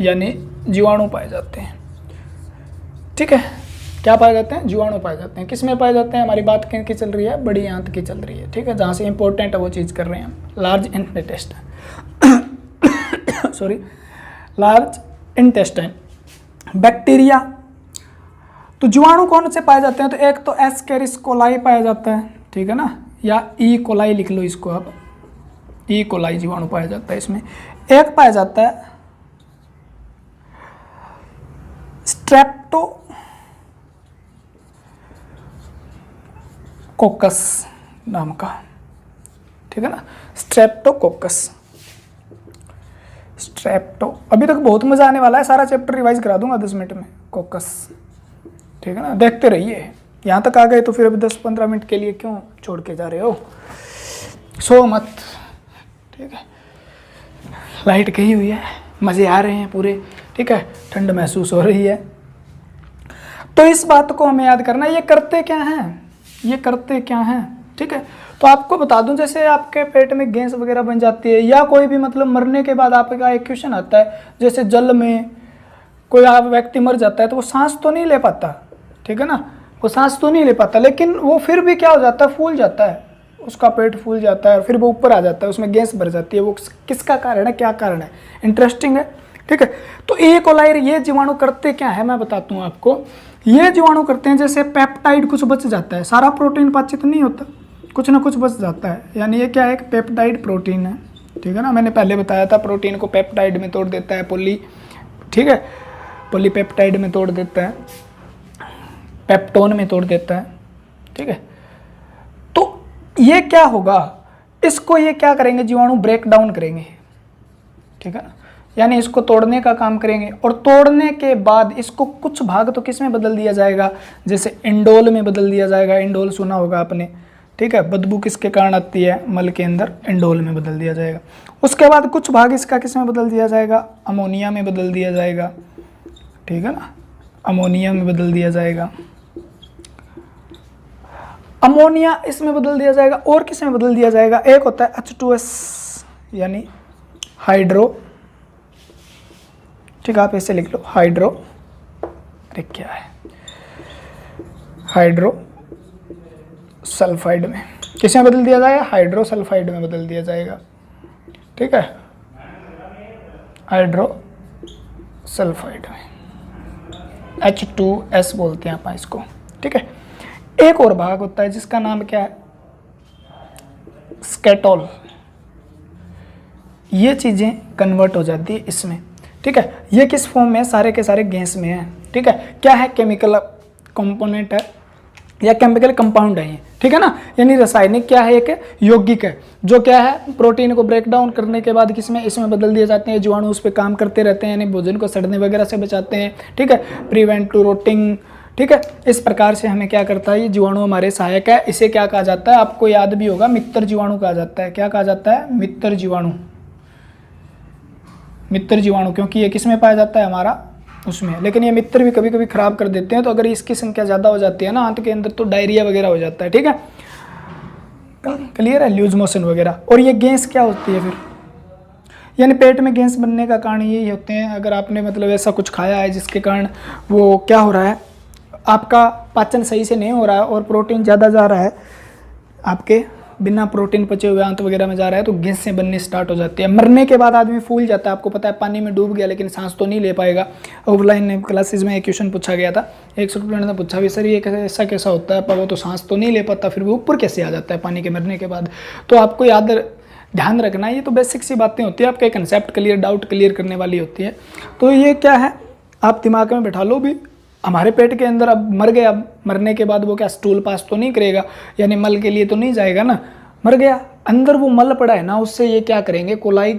यानी जीवाणु पाए जाते हैं, ठीक है। क्या पाए जाते हैं, जीवाणु पाए जाते हैं। किस में पाए जाते हैं, हमारी बात किन की चल रही है, बड़ी आंत की चल रही है, ठीक है, जहाँ से इंपॉर्टेंट है वो चीज़ कर रहे हैं हम, large intestine sorry, large intestine, bacteria. तो जीवाणु कौन से पाए जाते हैं, तो एक तो एस्केरिस कोलाई पाया जाता है, ठीक है ना, या ई कोलाई लिख लो इसको आप, ई कोलाई जीवाणु पाया जाता है इसमें। एक पाया जाता है स्ट्रेप्टोकोकस नाम का, ठीक है ना, स्ट्रेप्टोकोकस, अभी तक बहुत मजा आने वाला है, सारा चैप्टर रिवाइज करा दूंगा 10 मिनट में, कोकस, ठीक है ना, देखते रहिए। यहाँ तक आ गए तो फिर अभी 10-15 मिनट के लिए क्यों छोड़ के जा रहे हो, सो मत, ठीक है। लाइट गई हुई है, मज़े आ रहे हैं पूरे, ठीक है, ठंड महसूस हो रही है। तो इस बात को हमें याद करना है, ये करते क्या हैं, ठीक है। तो आपको बता दूं, जैसे आपके पेट में गैस वगैरह बन जाती है, या कोई भी मतलब मरने के बाद आपका एक क्वेश्चन आता है, जैसे जल में कोई आप व्यक्ति मर जाता है तो वो सांस तो नहीं ले पाता, ठीक है ना, वो सांस तो नहीं ले पाता, लेकिन वो फिर भी क्या हो जाता है, फूल जाता है, उसका पेट फूल जाता है और फिर वो ऊपर आ जाता है, उसमें गैस भर जाती है। वो किसका कारण है, क्या कारण है, इंटरेस्टिंग है, ठीक है। तो ई कोलाई ये जीवाणु करते क्या है, मैं बताता हूँ आपको। ये जीवाणु करते हैं, जैसे पेप्टाइड कुछ बच जाता है, सारा प्रोटीन पाचित नहीं होता, कुछ ना कुछ बच जाता है, यानी ये क्या है, एक पेप्टाइड प्रोटीन है, ठीक है ना। मैंने पहले बताया था, प्रोटीन को पेप्टाइड में तोड़ देता है पॉली, ठीक है, पॉलीपेप्टाइड में तोड़ देता है, पेप्टोन में तोड़ देता है, ठीक है। तो ये क्या होगा, इसको ये क्या करेंगे, जीवाणु ब्रेक डाउन करेंगे, ठीक है ना, यानी इसको तोड़ने का काम करेंगे। और तोड़ने के बाद इसको कुछ भाग तो किस में बदल दिया जाएगा, जैसे इंडोल में बदल दिया जाएगा, इंडोल सुना होगा आपने, ठीक है। बदबू किसके कारण आती है, मल के अंदर, इंडोल में बदल दिया जाएगा। उसके बाद कुछ भाग इसका किस में बदल दिया जाएगा, अमोनिया में बदल दिया जाएगा, ठीक है ना, अमोनिया में बदल दिया जाएगा, अमोनिया इसमें बदल दिया जाएगा। और किस में बदल दिया जाएगा, एक होता है H2S यानी हाइड्रो, ठीक है, आप ऐसे लिख लो हाइड्रो, अरे क्या है, हाइड्रो सल्फाइड में, किस में बदल दिया जाएगा, हाइड्रो सल्फाइड में बदल दिया जाएगा, ठीक है, हाइड्रो सल्फाइड में, H2S बोलते हैं आप इसको, ठीक है। एक और भाग होता है जिसका नाम क्या है, स्केटोल। ये चीज़ें कन्वर्ट हो जाती है इसमें, ठीक है। ये किस फॉर्म में, सारे के सारे गैस में है, ठीक है। क्या है, केमिकल कंपोनेंट है या केमिकल कंपाउंड है ये, ठीक है ना, यानी रासायनिक क्या है, एक यौगिक है जो क्या है, प्रोटीन को ब्रेक डाउन करने के बाद किसमें, इसमें बदल दिए जाते हैं। जीवाणु उस पर काम करते रहते हैं, यानी भोजन को सड़ने वगैरह से बचाते हैं, ठीक है, प्रिवेंट टू रोटिंग, ठीक है। इस प्रकार से हमें क्या करता है, ये जीवाणु हमारे सहायक है। इसे क्या कहा जाता है, आपको याद भी होगा, मित्र जीवाणु कहा जाता है। क्या कहा जाता है, मित्र जीवाणु, मित्र जीवाणु, क्योंकि ये किस में पाया जाता है, हमारा उसमें। लेकिन ये मित्र भी कभी कभी खराब कर देते हैं, तो अगर इसकी संख्या ज़्यादा हो जाती है ना आंत के अंदर, तो डायरिया वगैरह हो जाता है, ठीक है, क्लियर है, लूज मोशन वगैरह। और ये गैस क्या होती है फिर, यानी पेट में गैस बनने का कारण यही होते हैं, अगर आपने मतलब ऐसा कुछ खाया है जिसके कारण वो क्या हो रहा है, आपका पाचन सही से नहीं हो रहा है और प्रोटीन ज़्यादा जा रहा है, आपके बिना प्रोटीन पचे हुए आंत वगैरह में जा रहा है, तो गैसें बननी स्टार्ट हो जाती है। मरने के बाद आदमी फूल जाता है, आपको पता है, पानी में डूब गया लेकिन सांस तो नहीं ले पाएगा। ऑफलाइन क्लासेस में एक क्वेश्चन पूछा गया था, एक स्टूडेंट ने पूछा भी, सर ये ऐसा कैसा होता है, पर वो तो सांस तो नहीं ले पाता, फिर वो ऊपर कैसे आ जाता है पानी के मरने के बाद। तो आपको ध्यान रखना, ये तो बेसिक सी बातें होती है, आपका कंसेप्ट क्लियर, डाउट क्लियर करने वाली होती है। तो ये क्या है, आप दिमाग में बैठा लो भी, हमारे पेट के अंदर अब मर गया, अब मरने के बाद वो क्या स्टूल पास तो नहीं करेगा, यानी मल के लिए तो नहीं जाएगा ना, मर गया, अंदर वो मल पड़ा है ना, उससे ये क्या करेंगे, कोलाई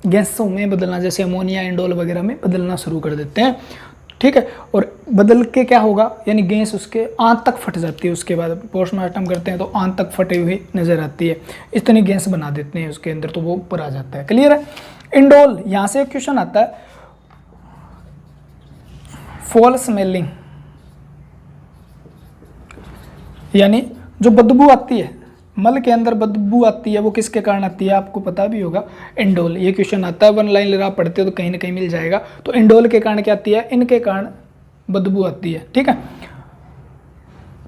गैसों में बदलना, जैसे अमोनिया, इंडोल वगैरह में बदलना शुरू कर देते हैं, ठीक है। और बदल के क्या होगा, यानी गैस उसके आंत तक फट जाती है, उसके बाद पोस्टमार्टम करते हैं तो आंत तक फटे हुई नजर आती है, इतनी गैस बना देते हैं उसके अंदर, तो वो ऊपर आ जाता है, क्लियर है। इंडोल, यहाँ से एक क्वेश्चन आता है, फॉल स्मेलिंग, यानी जो बदबू आती है, मल के अंदर बदबू आती है, वो किसके कारण आती है, आपको पता भी होगा, इंडोल। ये क्वेश्चन आता है, वन लाइन आप पढ़ते हो तो कहीं ना कहीं मिल जाएगा। तो इंडोल के कारण क्या आती है, इनके कारण बदबू आती है, ठीक है।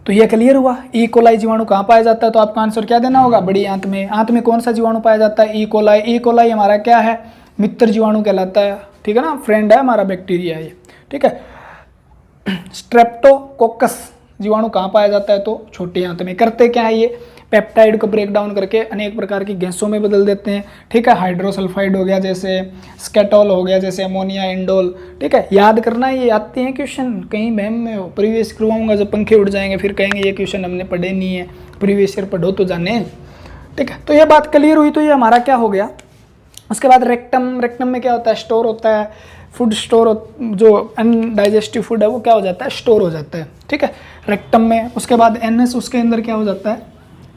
तो ये क्लियर हुआ। ई कोलाई जीवाणु कहाँ पाया जाता है, तो आपका आंसर क्या देना होगा, बड़ी आंत में। आंत में कौन सा जीवाणु पाया जाता है, ई कोलाई। ई कोलाई हमारा क्या है, मित्र जीवाणु कहलाता है, ठीक है ना, फ्रेंड है हमारा, बैक्टीरिया है ये, ठीक है। स्ट्रेप्टोकोकस जीवाणु कहाँ पाया जाता है, तो छोटी आंत में। करते क्या है, ये पेप्टाइड को ब्रेक डाउन करके अनेक प्रकार की गैसों में बदल देते हैं, ठीक है। हाइड्रोसल्फाइड हो गया, जैसे स्केटोल हो गया, जैसे अमोनिया, इंडोल, ठीक है। याद करना, ये आते हैं क्वेश्चन, कहीं मैम में प्रीवियस करवाऊंगा, जब पंखे उड़ जाएंगे फिर कहेंगे ये क्वेश्चन हमने पढ़े नहीं है, प्रीवियस ईयर पढ़ो तो जाने, ठीक है। तो ये बात क्लियर हुई, तो ये हमारा क्या हो गया। उसके बाद रेक्टम, रेक्टम में क्या होता है, स्टोर होता है, फूड स्टोर, जो अनडाइजेस्टिव फूड है वो क्या हो जाता है, स्टोर हो जाता है, ठीक है, रेक्टम में। उसके बाद एनएस, उसके अंदर क्या हो जाता है,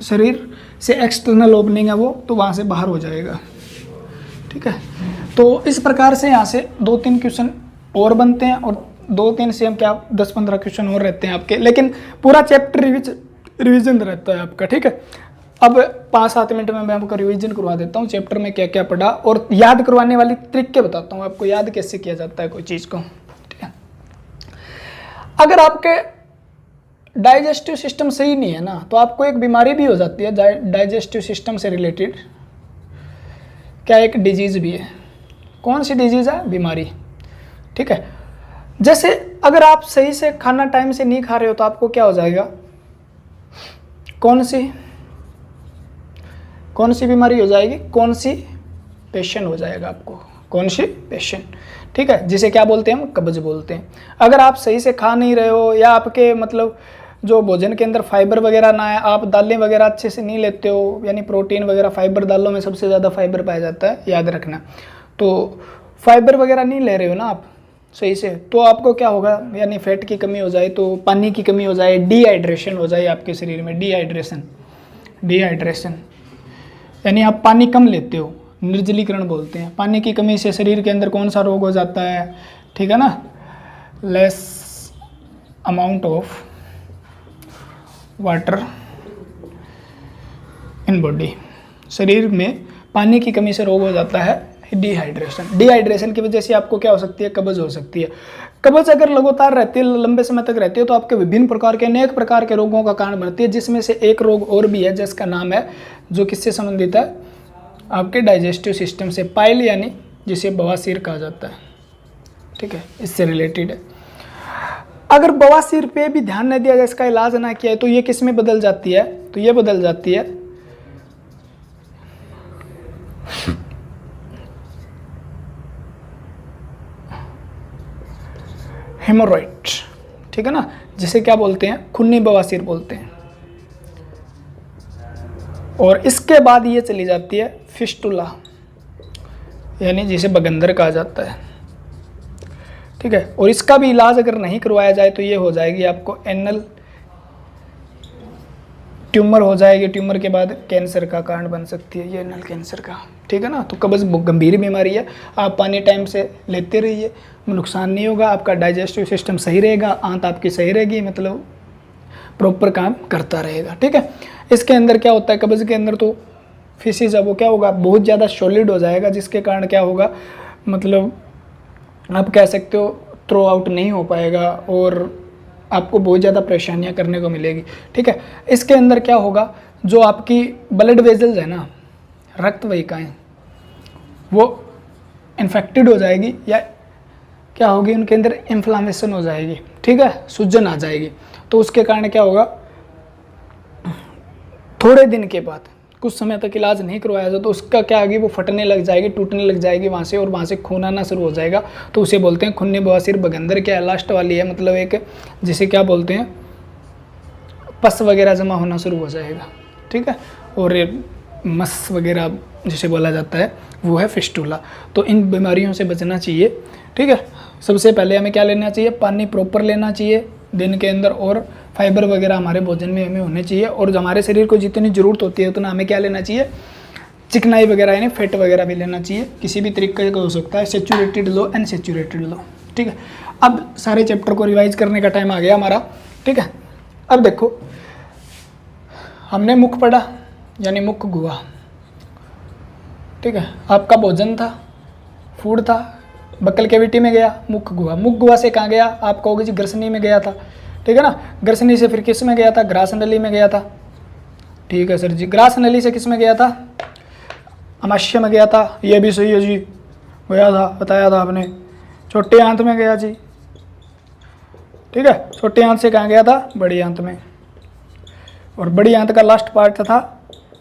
शरीर से एक्सटर्नल ओपनिंग है वो, तो वहाँ से बाहर हो जाएगा, ठीक है। तो इस प्रकार से यहाँ से 2-3 क्वेश्चन और बनते हैं, और 2-3 से हम क्या 10-15 क्वेश्चन और रहते हैं आपके, लेकिन पूरा चैप्टर रिविजन रहता है आपका, ठीक है। अब 5-7 मिनट में मैं आपको रिवीजन करवा देता हूँ, चैप्टर में क्या क्या पढ़ा, और याद करवाने वाली ट्रिक के बताता हूँ आपको, याद कैसे किया जाता है कोई चीज़ को, ठीक है। अगर आपके डाइजेस्टिव सिस्टम सही नहीं है ना, तो आपको एक बीमारी भी हो जाती है डाइजेस्टिव सिस्टम से रिलेटेड, क्या एक डिजीज़ भी है। कौन सी डिजीज़ है, बीमारी, ठीक है। जैसे अगर आप सही से खाना टाइम से नहीं खा रहे हो तो आपको क्या हो जाएगा, कौन सी बीमारी हो जाएगी, कॉन्स्टिपेशन हो जाएगा आपको, कॉन्स्टिपेशन, ठीक है, जिसे क्या बोलते हैं हम, कब्ज बोलते हैं। अगर आप सही से खा नहीं रहे हो, या आपके मतलब जो भोजन के अंदर फाइबर वगैरह ना है, आप दालें वगैरह अच्छे से नहीं लेते हो, यानी प्रोटीन वगैरह, फाइबर दालों में सबसे ज़्यादा फाइबर पाया जाता है, याद रखना। तो फाइबर वगैरह नहीं ले रहे हो ना आप सही से, तो आपको क्या होगा, यानी फैट की कमी हो जाए, तो पानी की कमी हो जाए, डिहाइड्रेशन हो जाए आपके शरीर में, डिहाइड्रेशन, डिहाइड्रेशन, यानी आप पानी कम लेते हो, निर्जलीकरण बोलते हैं। पानी की कमी से शरीर के अंदर कौन सा रोग हो जाता है, ठीक है ना, less amount of water in body, शरीर में पानी की कमी से रोग हो जाता है डिहाइड्रेशन। डिहाइड्रेशन की वजह से आपको क्या हो सकती है, कब्ज हो सकती है। कब्ज अगर लगातार रहती है, लंबे समय तक रहती है, तो आपके विभिन्न प्रकार के, अनेक प्रकार के रोगों का कारण बनती है, जिसमें से एक रोग और भी है जिसका नाम है, जो किससे संबंधित है, आपके डाइजेस्टिव सिस्टम से, पाइल यानी जिसे बवासीर कहा जाता है, ठीक है, इससे रिलेटेड है। अगर बवासीर पे भी ध्यान न दिया जाए, इसका इलाज ना किया है, तो ये किस में बदल जाती है, तो ये बदल जाती है हेमोरॉइड, ठीक है ना, जिसे क्या बोलते हैं, खूनी बवासीर बोलते हैं। और इसके बाद ये चली जाती है फिस्टुला, यानी जिसे बगंदर कहा जाता है, ठीक है। और इसका भी इलाज अगर नहीं करवाया जाए तो ये हो जाएगी आपको एनल ट्यूमर हो जाएगी। ट्यूमर के बाद कैंसर का कारण बन सकती है ये एनल कैंसर का, ठीक है ना। तो कब्ज गंभीर बीमारी है, आप पानी टाइम से लेते रहिए, नुकसान नहीं होगा, आपका डाइजेस्टिव सिस्टम सही रहेगा, आंत आपकी सही रहेगी, मतलब प्रॉपर काम करता रहेगा, ठीक है। इसके अंदर क्या होता है, कब्ज के अंदर तो फिशिज है, वो क्या होगा, बहुत ज़्यादा सॉलिड हो जाएगा, जिसके कारण क्या होगा, मतलब आप कह सकते हो थ्रो आउट नहीं हो पाएगा और आपको बहुत ज़्यादा परेशानियां करने को मिलेगी, ठीक है। इसके अंदर क्या होगा, जो आपकी ब्लड वेजल्स है ना, रक्त वाहिकाएं, वो इन्फेक्टेड हो जाएगी या क्या होगी, उनके अंदर इन्फ्लामेशन हो जाएगी, ठीक है, सूजन आ जाएगी। तो उसके कारण क्या होगा, थोड़े दिन के बाद, कुछ समय तक इलाज नहीं करवाया जाए तो उसका क्या होगी, वो फटने लग जाएगी, टूटने लग जाएगी वहाँ से, और वहाँ से खून आना शुरू हो जाएगा। तो उसे बोलते हैं खूनी बवासीर। बगंदर क्या है, लास्ट वाली है, मतलब एक जिसे क्या बोलते हैं, पस वगैरह जमा होना शुरू हो जाएगा, ठीक है। और मस वगैरह जिसे बोला जाता है वो है फिस्टुला। तो इन बीमारियों से बचना चाहिए, ठीक है। सबसे पहले हमें क्या लेना चाहिए, पानी प्रॉपर लेना चाहिए दिन के अंदर, और फाइबर वगैरह हमारे भोजन में हमें होने चाहिए, और हमारे शरीर को जितनी ज़रूरत होती है उतना हमें क्या लेना चाहिए, चिकनाई वगैरह यानी फैट वगैरह भी लेना चाहिए, किसी भी तरीके का हो सकता है, सेचुरेटेड लो, अनसेचुरेटेड लो, ठीक है। अब सारे चैप्टर को रिवाइज करने का टाइम आ गया हमारा, ठीक है। अब देखो, हमने मुख पढ़ा यानी मुख गुहा, ठीक है, आपका भोजन था, फूड था, बक्कल कैविटी में गया, मुख गुहा। मुख गुहा से कहाँ गया, आप कहोगे जी ग्रसनी में गया था, ठीक है ना। ग्रसनी से फिर किस में गया था, ग्रास नली में गया था, ठीक है सर जी। ग्रास नली से किस में गया था, अमाशय में गया था, ये भी सही है जी, गया था, बताया था आपने। छोटे आंत में गया जी, ठीक है, छोटे आंत से कहाँ गया था, बड़ी आंत में। और बड़ी आंत का लास्ट पार्ट था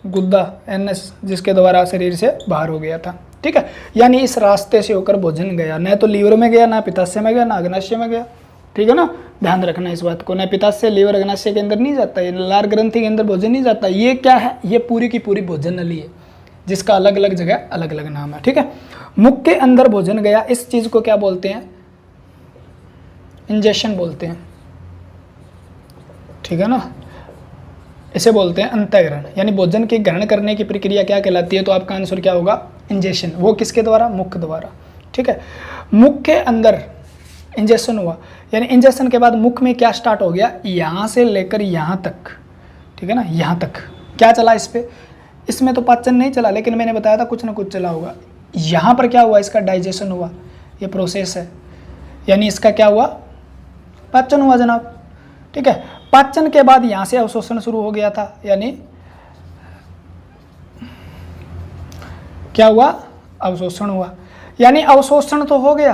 गुद्दा, एनएस, जिसके द्वारा शरीर से बाहर हो गया था, ठीक है। यानी इस रास्ते से होकर भोजन गया, न तो लीवर में गया, ना पित्ताशय में गया, ना अग्नाशय में गया, ठीक है ना। ध्यान रखना इस बात को, न पित्ताशय, लीवर, अग्नाशय के अंदर नहीं जाता, ये लार ग्रंथि के अंदर भोजन नहीं जाता। ये क्या है, ये पूरी की पूरी भोजन नली है, जिसका अलग अलग जगह अलग अलग नाम है, ठीक है। मुख के अंदर भोजन गया, इस चीज को क्या बोलते हैं, इंजेक्शन बोलते हैं, ठीक है ना। इसे बोलते हैं अंतःग्रहण, यानी भोजन के ग्रहण करने की प्रक्रिया क्या कहलाती है, तो आपका आंसर क्या होगा, इंजेक्शन। वो किसके द्वारा, मुख द्वारा, ठीक है। मुख के अंदर इंजेक्शन हुआ, यानी इंजेक्शन के बाद मुख में क्या स्टार्ट हो गया, यहाँ से लेकर यहाँ तक, ठीक है ना, यहाँ तक क्या चला इस पे, इसमें तो पाचन नहीं चला, लेकिन मैंने बताया था कुछ ना कुछ चला होगा। यहाँ पर क्या हुआ, इसका डाइजेशन हुआ, ये प्रोसेस है, यानी इसका क्या हुआ, पाचन हुआ जनाब, ठीक है। पाचन के बाद यहाँ से अवशोषण शुरू हो गया था, यानी क्या हुआ, अवशोषण हुआ, यानी अवशोषण तो हो गया,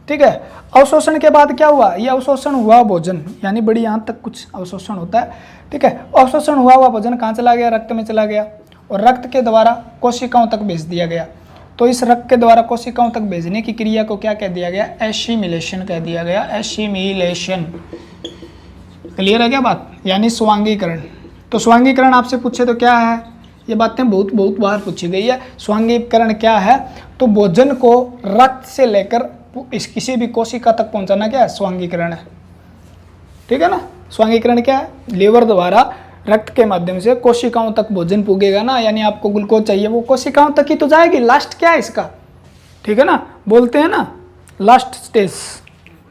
ठीक है। अवशोषण के बाद क्या हुआ, ये अवशोषण हुआ भोजन, यानी बड़ी आंत तक कुछ अवशोषण होता है, ठीक है। अवशोषण हुआ भोजन कहाँ चला गया, रक्त में चला गया, और रक्त के द्वारा कोशिकाओं तक भेज दिया गया। तो इस रक्त के द्वारा कोशिकाओं तक भेजने की क्रिया को क्या कह दिया गया, एसिमिलेशन कह दिया गया, एसिमिलेशन। क्लियर है क्या बात, यानी स्वांगीकरण। तो स्वांगीकरण आपसे पूछे तो क्या है, ये बातें बहुत बार पूछी गई है। स्वांगीकरण क्या है, तो भोजन को रक्त से लेकर इस किसी भी कोशिका तक पहुंचाना क्या है, स्वांगीकरण है, ठीक है ना। स्वांगीकरण क्या है, लीवर द्वारा रक्त के माध्यम से कोशिकाओं तक भोजन पुगेगा ना, यानी आपको ग्लूकोज चाहिए, वो कोशिकाओं तक ही तो जाएगी। लास्ट क्या है इसका, ठीक है ना, बोलते हैं ना लास्ट स्टेज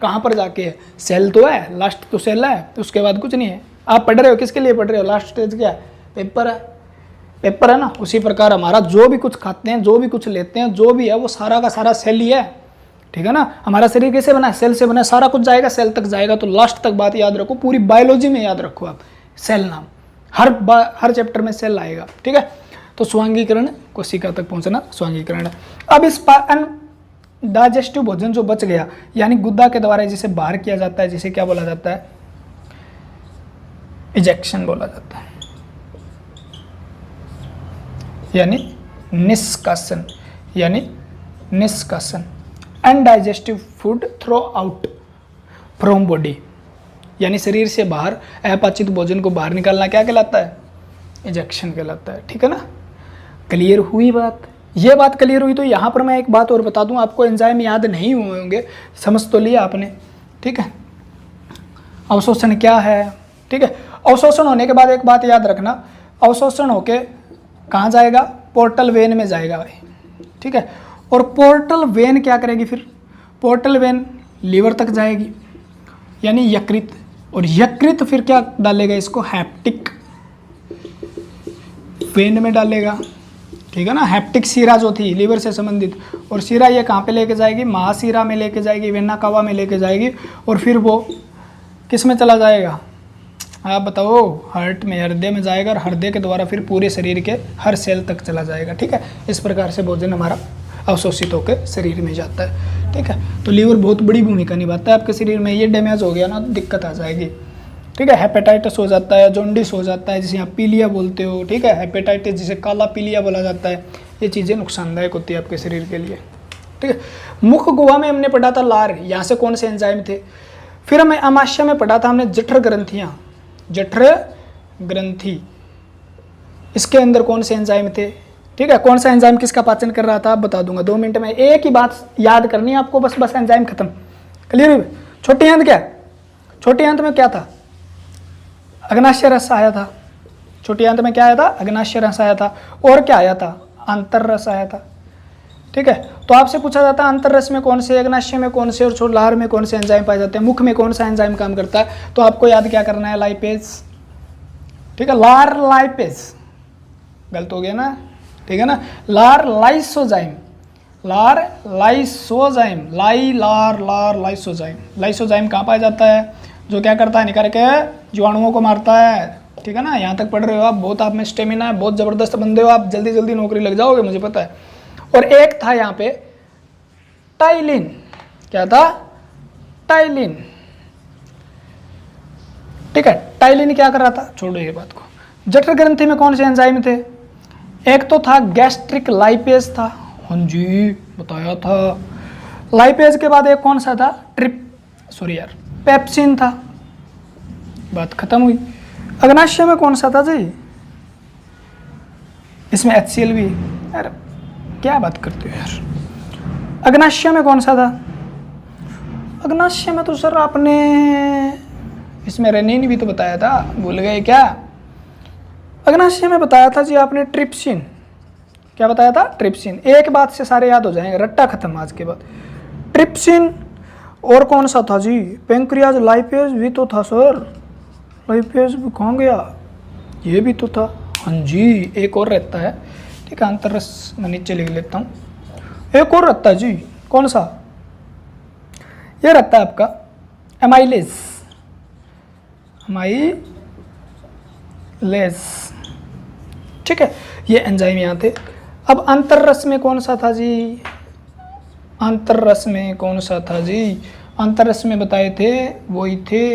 कहाँ पर जाके है, सेल तो है, लास्ट तो सेल है, उसके बाद कुछ नहीं है। आप पढ़ रहे हो, किसके लिए पढ़ रहे हो, लास्ट स्टेज क्या है, पेपर है, पेपर है ना। उसी प्रकार हमारा जो भी कुछ खाते हैं, जो भी कुछ लेते हैं, जो भी है वो सारा का सारा सेल ही है, ठीक है ना। हमारा शरीर कैसे बना है, सेल से बना है, सारा कुछ जाएगा सेल तक जाएगा। तो लास्ट तक बात याद रखो, पूरी बायोलॉजी में याद रखो आप, सेल नाम हर चैप्टर में सेल आएगा, ठीक है। तो स्वांगीकरण कोशिका तक पहुंचना स्वांगीकरण है। अब इस डाइजेस्टिव भोजन जो बच गया, यानी गुद्दा के द्वारा जिसे बाहर किया जाता है, जिसे क्या बोला जाता है, इजेक्शन बोला जाता है, यानी निष्कासन, यानी निष्कासन। Undigestive food throw out from body, यानी शरीर से बाहर अपाचित भोजन को बाहर निकालना क्या कहलाता है, इजेक्शन कहलाता है, ठीक है ना। क्लियर हुई बात, ये बात क्लियर हुई। तो यहाँ पर मैं एक बात और बता दूं आपको, एंजाइम याद नहीं हुए होंगे, समझ तो लिया आपने, ठीक है। अवशोषण क्या है, ठीक है। अवशोषण होने के बाद एक बात याद रखना, अवशोषण होके कहाँ जाएगा, पोर्टल वेन में जाएगा भाई, ठीक है। और पोर्टल वेन क्या करेगी फिर, पोर्टल वेन लीवर तक जाएगी, यानी यकृत, और यकृत फिर क्या डालेगा इसको, हैप्टिक वेन में डालेगा, ठीक है ना। हैप्टिक सीरा जो थी लीवर से संबंधित, और सीरा ये कहाँ पे लेके जाएगी, महासीरा में लेके जाएगी, वेना कावा में लेके जाएगी, और फिर वो किस में चला जाएगा, आप बताओ, हार्ट में, हृदय में जाएगा, और हृदय के द्वारा फिर पूरे शरीर के हर सेल तक चला जाएगा, ठीक है। इस प्रकार से भोजन हमारा अवशोषित होकर शरीर में जाता है, ठीक है। तो लीवर बहुत बड़ी भूमिका निभाता है आपके शरीर में, ये डैमेज हो गया ना दिक्कत आ जाएगी, ठीक है। हेपेटाइटिस हो जाता है, जॉन्डिस हो जाता है, जिसे आप पीलिया बोलते हो, ठीक है। हेपेटाइटिस जिसे काला पीलिया बोला जाता है, ये चीज़ें नुकसानदायक होती है आपके शरीर के लिए, ठीक है। मुख गुहा में हमने पढ़ा था लार, यहाँ से कौन से एंजाइम थे। फिर हमें अमाशय में पढ़ा था हमने जठर ग्रंथियाँ, जठर ग्रंथि, इसके अंदर कौन से एंजाइम थे, ठीक है। कौन सा एंजाइम किसका पाचन कर रहा था आप बता दूंगा 2 मिनट में। एक ही बात याद करनी है आपको, बस एंजाइम खत्म, क्लियर। छोटी आंत क्या, छोटी आंत में क्या था, अग्नाशय रस आया था, छोटी आंत में क्या आया था, अग्नाशय रस आया था, और क्या आया था, अंतर रस आया था, ठीक है। तो आपसे पूछा जाता है अंतर रस में कौन से, अग्नाशय में कौन से, और लार में कौन से एंजाइम पाए जाते हैं, मुख में कौन सा एंजाइम काम करता है। तो आपको याद क्या करना है, लाइपेज, ठीक है। लार लाइपेज गलत हो गया ना, ठीक है ना। लार लाइसोजाइम, लार लाइसोजाइम, लार लाइसोजाइम, लाइसोजाइम कहाँ पाया जाता है, जो क्या करता है, निकाल के जीवाणुओं को मारता है, ठीक है ना। यहाँ तक पढ़ रहे हो आप, बहुत आप में स्टेमिना है, बहुत ज़बरदस्त बंदे हो आप, जल्दी जल्दी नौकरी लग जाओगे मुझे पता है। और एक था यहाँ पे टाइलिन, क्या था, टाइलिन, ठीक है। टाइलिन क्या कर रहा था, छोड़ो ये बात को। जठर ग्रंथि में कौन से एंजाइम थे, एक तो था गैस्ट्रिक लाइपेज था, हाँ जी बताया था। लाइपेज के बाद एक कौन सा था, पेप्सिन था, बात खत्म हुई। अग्नाशय में कौन सा था जी, इसमें HCl भी, यार क्या बात करते हो यार। अग्नाशय में कौन सा था, अग्नाशय में तो सर आपने इसमें रेनिन भी तो बताया था, भूल गए क्या। अग्नाशय में बताया था जी आपने ट्रिप्सिन, क्या बताया था, ट्रिप्सिन। एक बात से सारे याद हो जाएंगे, रट्टा खत्म आज के बाद। ट्रिप्सिन, और कौन सा था जी, पेंक्रियाज लाइपेज भी तो था सर, लाइपेज भी कहाँ गया, ये भी तो था, हाँ जी। एक और रहता है, ठीक है, अंतररस मैं नीचे लिख लेता हूँ, एक और रहता है जी, कौन सा, ये रहता है आपका एमाइलेज, एमाइलेज, ठीक है। ये एंजाइम यहाँ थे। अब अंतररस में कौन सा था जी, अंतररस में कौन सा था जी, अंतररस में बताए थे, वही थे।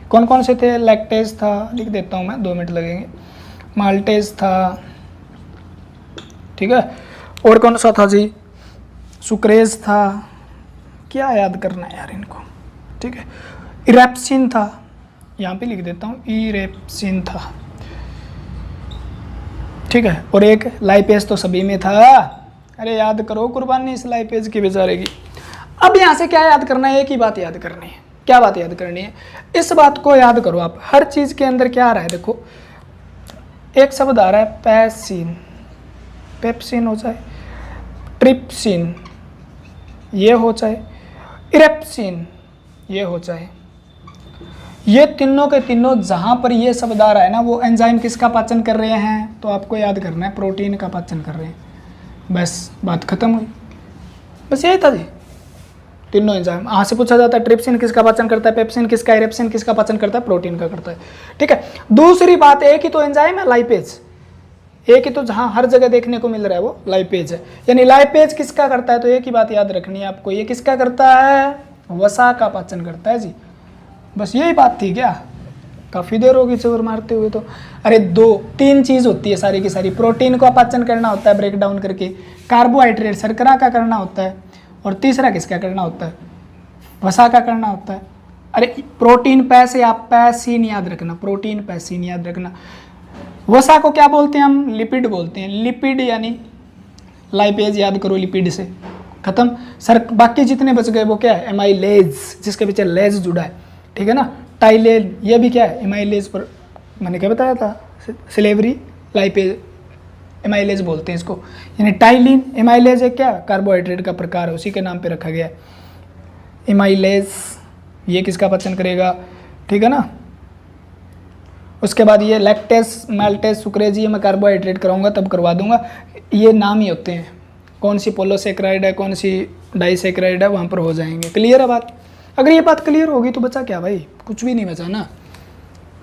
कौन कौन से थे, लैक्टेज था, लिख देता हूँ मैं, 2 मिनट लगेंगे। माल्टेज था, ठीक है। और कौन सा था जी, सुक्रेज था, क्या याद करना है यार इनको, ठीक है। इरेप्सिन था, यहाँ पे लिख देता हूँ, इरेप्सिन था, ठीक है। और एक लाइपेज तो सभी में था, अरे याद करो कुर्बानी इस लाइपेज की बेचारे की। अब यहाँ से क्या याद करना है, एक ही बात याद करनी है, क्या बात याद करनी है, इस बात को याद करो आप। हर चीज़ के अंदर क्या आ रहा है, देखो एक शब्द आ रहा है पैसिन, पेप्सिन हो जाए, ट्रिप्सिन ये हो जाए, इरेप्सिन ये हो जाए, ये तीनों के तीनों जहाँ पर ये शब्द आ रहा है ना, वो एंजाइम किसका पाचन कर रहे हैं, तो आपको याद करना है प्रोटीन का पाचन कर रहे हैं। बस बात खत्म हुई, बस यही था जी। तीनों एंजाइम यहाँ से पूछा जाता है, ट्रिप्सिन किसका पाचन करता है, पेप्सिन किसका, इरेप्सिन किसका पाचन करता है, प्रोटीन का करता है। ठीक है, दूसरी बात, एक ही तो एंजाइम है लाइपेज, एक ही तो जहाँ हर जगह देखने को मिल रहा है वो लाइपेज है। यानी लाइपेज किसका करता है, तो एक ही बात याद रखनी है आपको, ये किसका करता है, वसा का पाचन करता है जी। बस यही बात थी क्या, काफ़ी देर होगी जोर मारते हुए तो। अरे तीन चीज़ होती है सारी की सारी, प्रोटीन का पाचन करना होता है ब्रेक डाउन करके, कार्बोहाइड्रेट शर्करा का करना होता है, और तीसरा किसका करना होता है, वसा का करना होता है। अरे प्रोटीन पैसे, आप पैसिन याद रखना, प्रोटीन पैसिन याद रखना। वसा को क्या बोलते हैं हम, लिपिड बोलते हैं, लिपिड यानी लाइपेज याद करो, लिपिड से खत्म। बाकी जितने बच गए वो क्या है, एमाइलेज, जिसके पीछे लेज जुड़ा है, ठीक है ना। टाइलेन ये भी क्या है, एमाइलेज पर मैंने क्या बताया था, सिलेवरी लाइपेज एमाइलेज बोलते हैं इसको। यानी टाइलिन एमाइलेज है क्या, कार्बोहाइड्रेट का प्रकार है, उसी के नाम पे रखा गया है एमाइलेज। ये किसका पाचन करेगा, ठीक है ना। उसके बाद ये लैक्टेस, माल्टेस, सुक्रेज, ये मैं कार्बोहाइड्रेट कराऊंगा तब करवा दूंगा, ये नाम ही होते हैं। कौन सी पोलोसेक्राइड है, कौन सी डाइसेक्राइड है, वहाँ पर हो जाएंगे। क्लियर है बात। अगर ये बात क्लियर होगी तो बचा क्या भाई, कुछ भी नहीं बचा ना।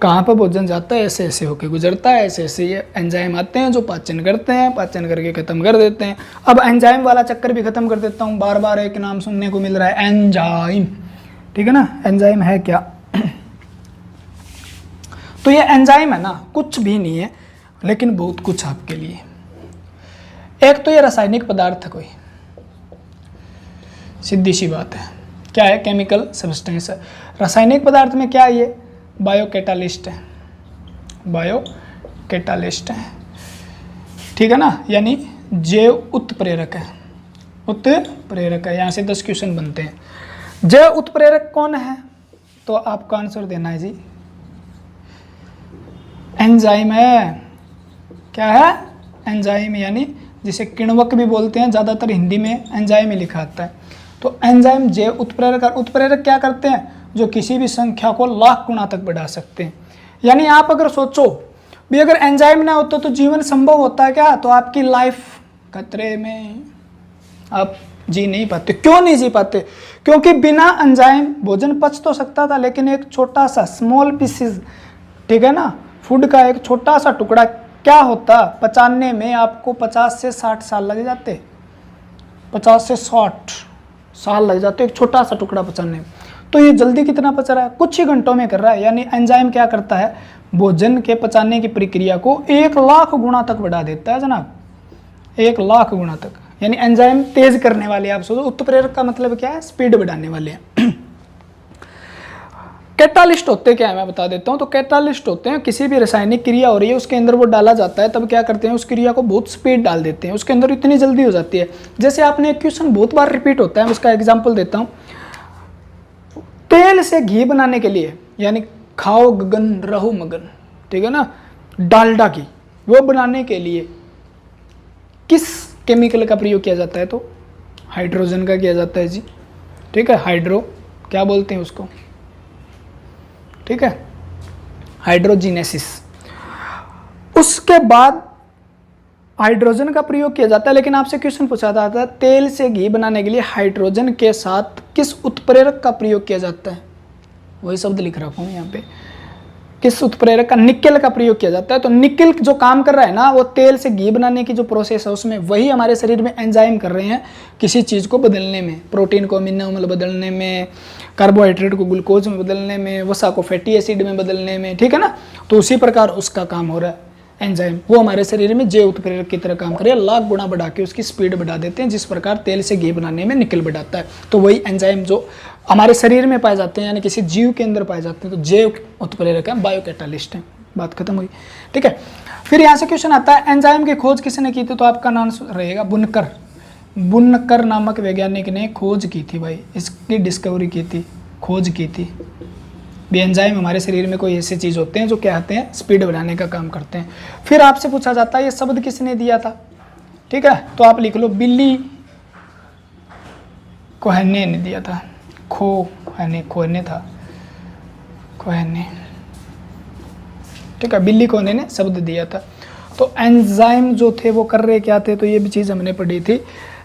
कहाँ पर भोजन जाता है, ऐसे ऐसे होके गुजरता है, ऐसे ऐसे ये एंजाइम आते हैं जो पाचन करते हैं, पाचन करके ख़त्म कर देते हैं। अब एंजाइम वाला चक्कर भी ख़त्म कर देता हूँ, बार बार एक नाम सुनने को मिल रहा है एंजाइम, ठीक है ना। एंजाइम है क्या, तो ये एंजाइम है ना, कुछ भी नहीं है लेकिन बहुत कुछ आपके लिए। एक तो ये रासायनिक पदार्थ है, कोई सीधी सी बात है, क्या है, केमिकल सब्सटेंस है। रासायनिक पदार्थ में क्या है, ये बायोकैटालिस्ट है, बायोकैटालिस्ट है, ठीक है ना। यानी जैव उत्प्रेरक है, उत्प्रेरक है। यहाँ से 10 क्वेश्चन बनते हैं। जैव उत्प्रेरक कौन है, तो आपका आंसर देना है जी, एंजाइम है। क्या है, एंजाइम, यानी जिसे किण्वक भी बोलते हैं, ज़्यादातर हिंदी में एंजाइम ही लिखा आता है। तो एंजाइम जैव उत्प्रेरक, उत्प्रेरक क्या करते हैं, जो किसी भी संख्या को लाख गुना तक बढ़ा सकते हैं। यानी आप अगर सोचो भी अगर एंजाइम ना होता तो जीवन संभव होता है क्या, तो आपकी लाइफ खतरे में, आप जी नहीं पाते। क्यों नहीं जी पाते, क्योंकि बिना एंजाइम भोजन पच तो सकता था, लेकिन एक छोटा सा स्मॉल पीसेस, ठीक है ना, फूड का एक छोटा सा टुकड़ा क्या होता, पचाने में आपको 50 से 60 साल लग जाते, 50 से 60 साल लग जाते एक छोटा सा टुकड़ा पचाने में। तो ये जल्दी कितना पच रहा है, कुछ ही घंटों में कर रहा है। यानी एंजाइम क्या करता है, भोजन के पचाने की प्रक्रिया को 1 लाख गुना तक बढ़ा देता है जनाब, 1 लाख गुना तक। यानी एंजाइम तेज करने वाले, आप सोचो उत्प्रेरक का मतलब क्या है, स्पीड बढ़ाने वाले हैं। कैटालिस्ट होते क्या है मैं बता देता हूँ। तो कैटालिस्ट होते हैं, किसी भी रासायनिक क्रिया हो रही है उसके अंदर वो डाला जाता है, तब क्या करते हैं, उस क्रिया को बहुत स्पीड डाल देते हैं, उसके अंदर इतनी जल्दी हो जाती है। जैसे आपने एक क्वेश्चन बहुत बार रिपीट होता है, उसका एग्जाम्पल देता हूँ। तेल से घी बनाने के लिए, यानी खाओ गगन रहो मगन, ठीक है ना, डालडा घी, वो बनाने के लिए किस केमिकल का प्रयोग किया जाता है, तो हाइड्रोजन का किया जाता है जी, ठीक है। हाइड्रो क्या बोलते हैं उसको, ठीक है, हाइड्रोजिनेसिस। उसके बाद हाइड्रोजन का प्रयोग किया जाता है। लेकिन आपसे क्वेश्चन पूछा जाता है, तेल से घी बनाने के लिए हाइड्रोजन के साथ किस उत्प्रेरक का प्रयोग किया जाता है, वही शब्द लिख रखा हूँ यहाँ पे, किस उत्प्रेरक का, निकेल का प्रयोग किया जाता है। तो निकेल जो काम कर रहा है ना, वो तेल से घी बनाने की जो प्रोसेस है उसमें, वही हमारे शरीर में एंजाइम कर रहे हैं किसी चीज़ को बदलने में, प्रोटीन को अमीनो में बदलने में, कार्बोहाइड्रेट को ग्लूकोज में बदलने में, वसा को फैटी एसिड में बदलने में, ठीक है ना। तो उसी प्रकार उसका काम हो रहा है एंजाइम, वो हमारे शरीर में जैव उत्प्रेरक की तरह काम करे, लाख गुना बढ़ा के उसकी स्पीड बढ़ा देते हैं, जिस प्रकार तेल से घी बनाने में निकल बढ़ाता है। तो वही एंजाइम जो हमारे शरीर में पाए जाते हैं, यानी किसी जीव के अंदर पाए जाते हैं, तो जैव उत्प्रेरक है, बायोकैटालिस्ट है। बात खत्म हुई, ठीक है। फिर यहाँ से क्वेश्चन आता है, एंजाइम की खोज किसने की थी, तो आपका नाम रहेगा बुनकर। बुनकर नामक वैज्ञानिक ने खोज की थी भाई, इसकी डिस्कवरी की थी, खोज की थी। भी एंजाइम हमारे शरीर में कोई ऐसे चीज़ होते हैं जो क्या होते हैं, स्पीड बढ़ाने का काम करते हैं। फिर आपसे पूछा जाता है ये शब्द किसने दिया था, ठीक है, तो आप लिख लो बिल्ली कोहेने ने दिया था। कोहेने था, कोहेने, ठीक है, बिल्ली कोहेने ने शब्द दिया था। तो एंजाइम जो थे वो कर रहे क्या थे, तो ये भी चीज़ हमने पढ़ी थी,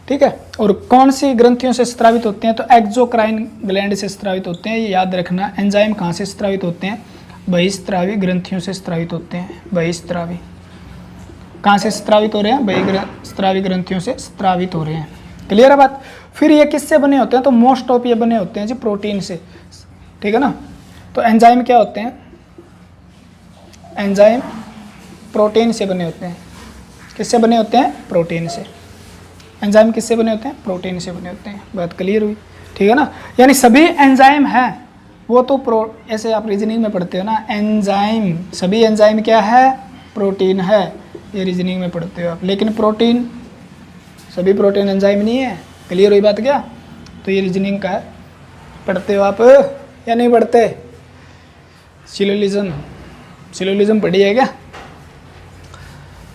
ठीक है। और कौन सी ग्रंथियों से स्रावित होते हैं, तो एक्सोक्राइन ग्लैंड से स्रावित होते हैं, ये याद रखना। एंजाइम कहाँ से स्रावित होते हैं, बहिस्रावी ग्रंथियों से स्रावित होते हैं। बहिस्रावी कहाँ से स्रावित हो रहे हैं, बहिस्रावी ग्रंथियों से स्रावित हो रहे हैं। क्लियर है बात। फिर ये किससे बने होते हैं, तो मोस्ट ऑफ ये बने होते हैं जी प्रोटीन से, ठीक है ना। तो एंजाइम क्या होते हैं, एंजाइम प्रोटीन से बने होते हैं। किससे बने होते हैं, प्रोटीन से। एंजाइम किससे बने होते हैं, प्रोटीन से बने होते हैं। बात क्लियर हुई, ठीक है ना। यानी सभी एंजाइम हैं वो तो ऐसे आप रीजनिंग में पढ़ते हो ना, एंजाइम, सभी एंजाइम क्या है, प्रोटीन है, ये रीजनिंग में पढ़ते हो आप। लेकिन प्रोटीन, सभी प्रोटीन एंजाइम नहीं है। क्लियर हुई बात क्या, तो ये रीजनिंग का है, पढ़ते हो आप या नहीं पढ़ते। सिलोलिज्म पढ़ी है क्या।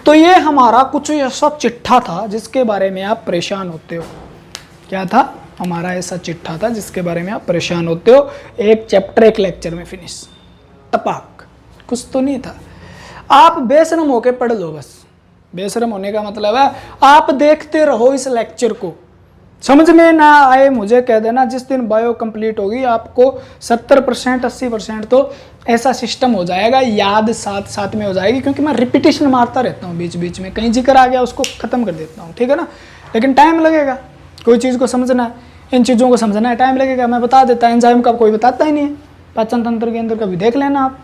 तो ये हमारा कुछ ऐसा चिट्ठा था जिसके बारे में आप परेशान होते हो। क्या था, हमारा ऐसा चिट्ठा था जिसके बारे में आप परेशान होते हो। एक चैप्टर एक लेक्चर में फिनिश, टपाक, कुछ तो नहीं था। आप बेशरम होके पढ़ लो बस। बेशरम होने का मतलब है आप देखते रहो इस लेक्चर को, समझ में ना आए मुझे कह देना। जिस दिन बायो कंप्लीट होगी आपको 70% 80% तो ऐसा सिस्टम हो जाएगा, याद साथ साथ में हो जाएगी, क्योंकि मैं रिपीटेशन मारता रहता हूँ बीच बीच में, कहीं जिक्र आ गया उसको ख़त्म कर देता हूँ, ठीक है ना। लेकिन टाइम लगेगा, कोई चीज़ को समझना है, इन चीज़ों को समझना है, टाइम लगेगा। मैं बता देता, एंजाइम का कोई बताता ही नहीं है। पाचन तंत्र के अंदर कभी देख लेना आप,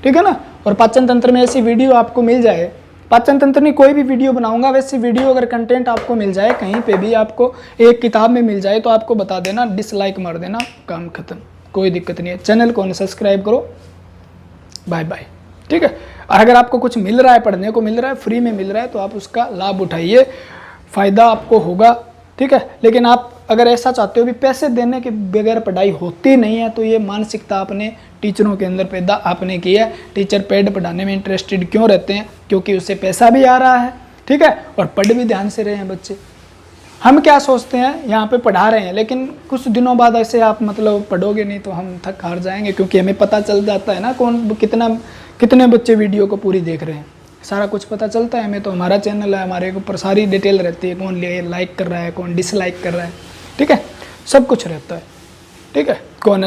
ठीक है ना। और पाचन तंत्र में ऐसी वीडियो आपको मिल जाए, पाचन तंत्र नहीं कोई भी वीडियो बनाऊंगा वैसी वीडियो अगर कंटेंट आपको मिल जाए कहीं पे भी, आपको एक किताब में मिल जाए, तो आपको बता देना, डिसलाइक मार देना, काम खत्म, कोई दिक्कत नहीं है। चैनल को सब्सक्राइब करो, बाय बाय, ठीक है। और अगर आपको कुछ मिल रहा है, पढ़ने को मिल रहा है, फ्री में मिल रहा है, तो आप उसका लाभ उठाइए, फ़ायदा आपको होगा, ठीक है। लेकिन आप अगर ऐसा चाहते हो भी पैसे देने के बगैर पढ़ाई होती नहीं है, तो ये मानसिकता अपने टीचरों के अंदर पैदा आपने की है। टीचर पेड पढ़ाने में इंटरेस्टेड क्यों रहते हैं, क्योंकि उससे पैसा भी आ रहा है, ठीक है, और पढ़ भी ध्यान से रहे हैं बच्चे। हम क्या सोचते हैं, यहाँ पे पढ़ा रहे हैं, लेकिन कुछ दिनों बाद ऐसे आप मतलब पढ़ोगे नहीं तो हम थक हार जाएंगे, क्योंकि हमें पता चल जाता है ना कौन कितने बच्चे वीडियो को पूरी देख रहे हैं, सारा कुछ पता चलता है हमें। तो हमारा चैनल है, हमारे ऊपर सारी डिटेल रहती है, कौन लाइक कर रहा है, कौन डिसलाइक कर रहा है, ठीक है, सब कुछ रहता है, ठीक है। कौन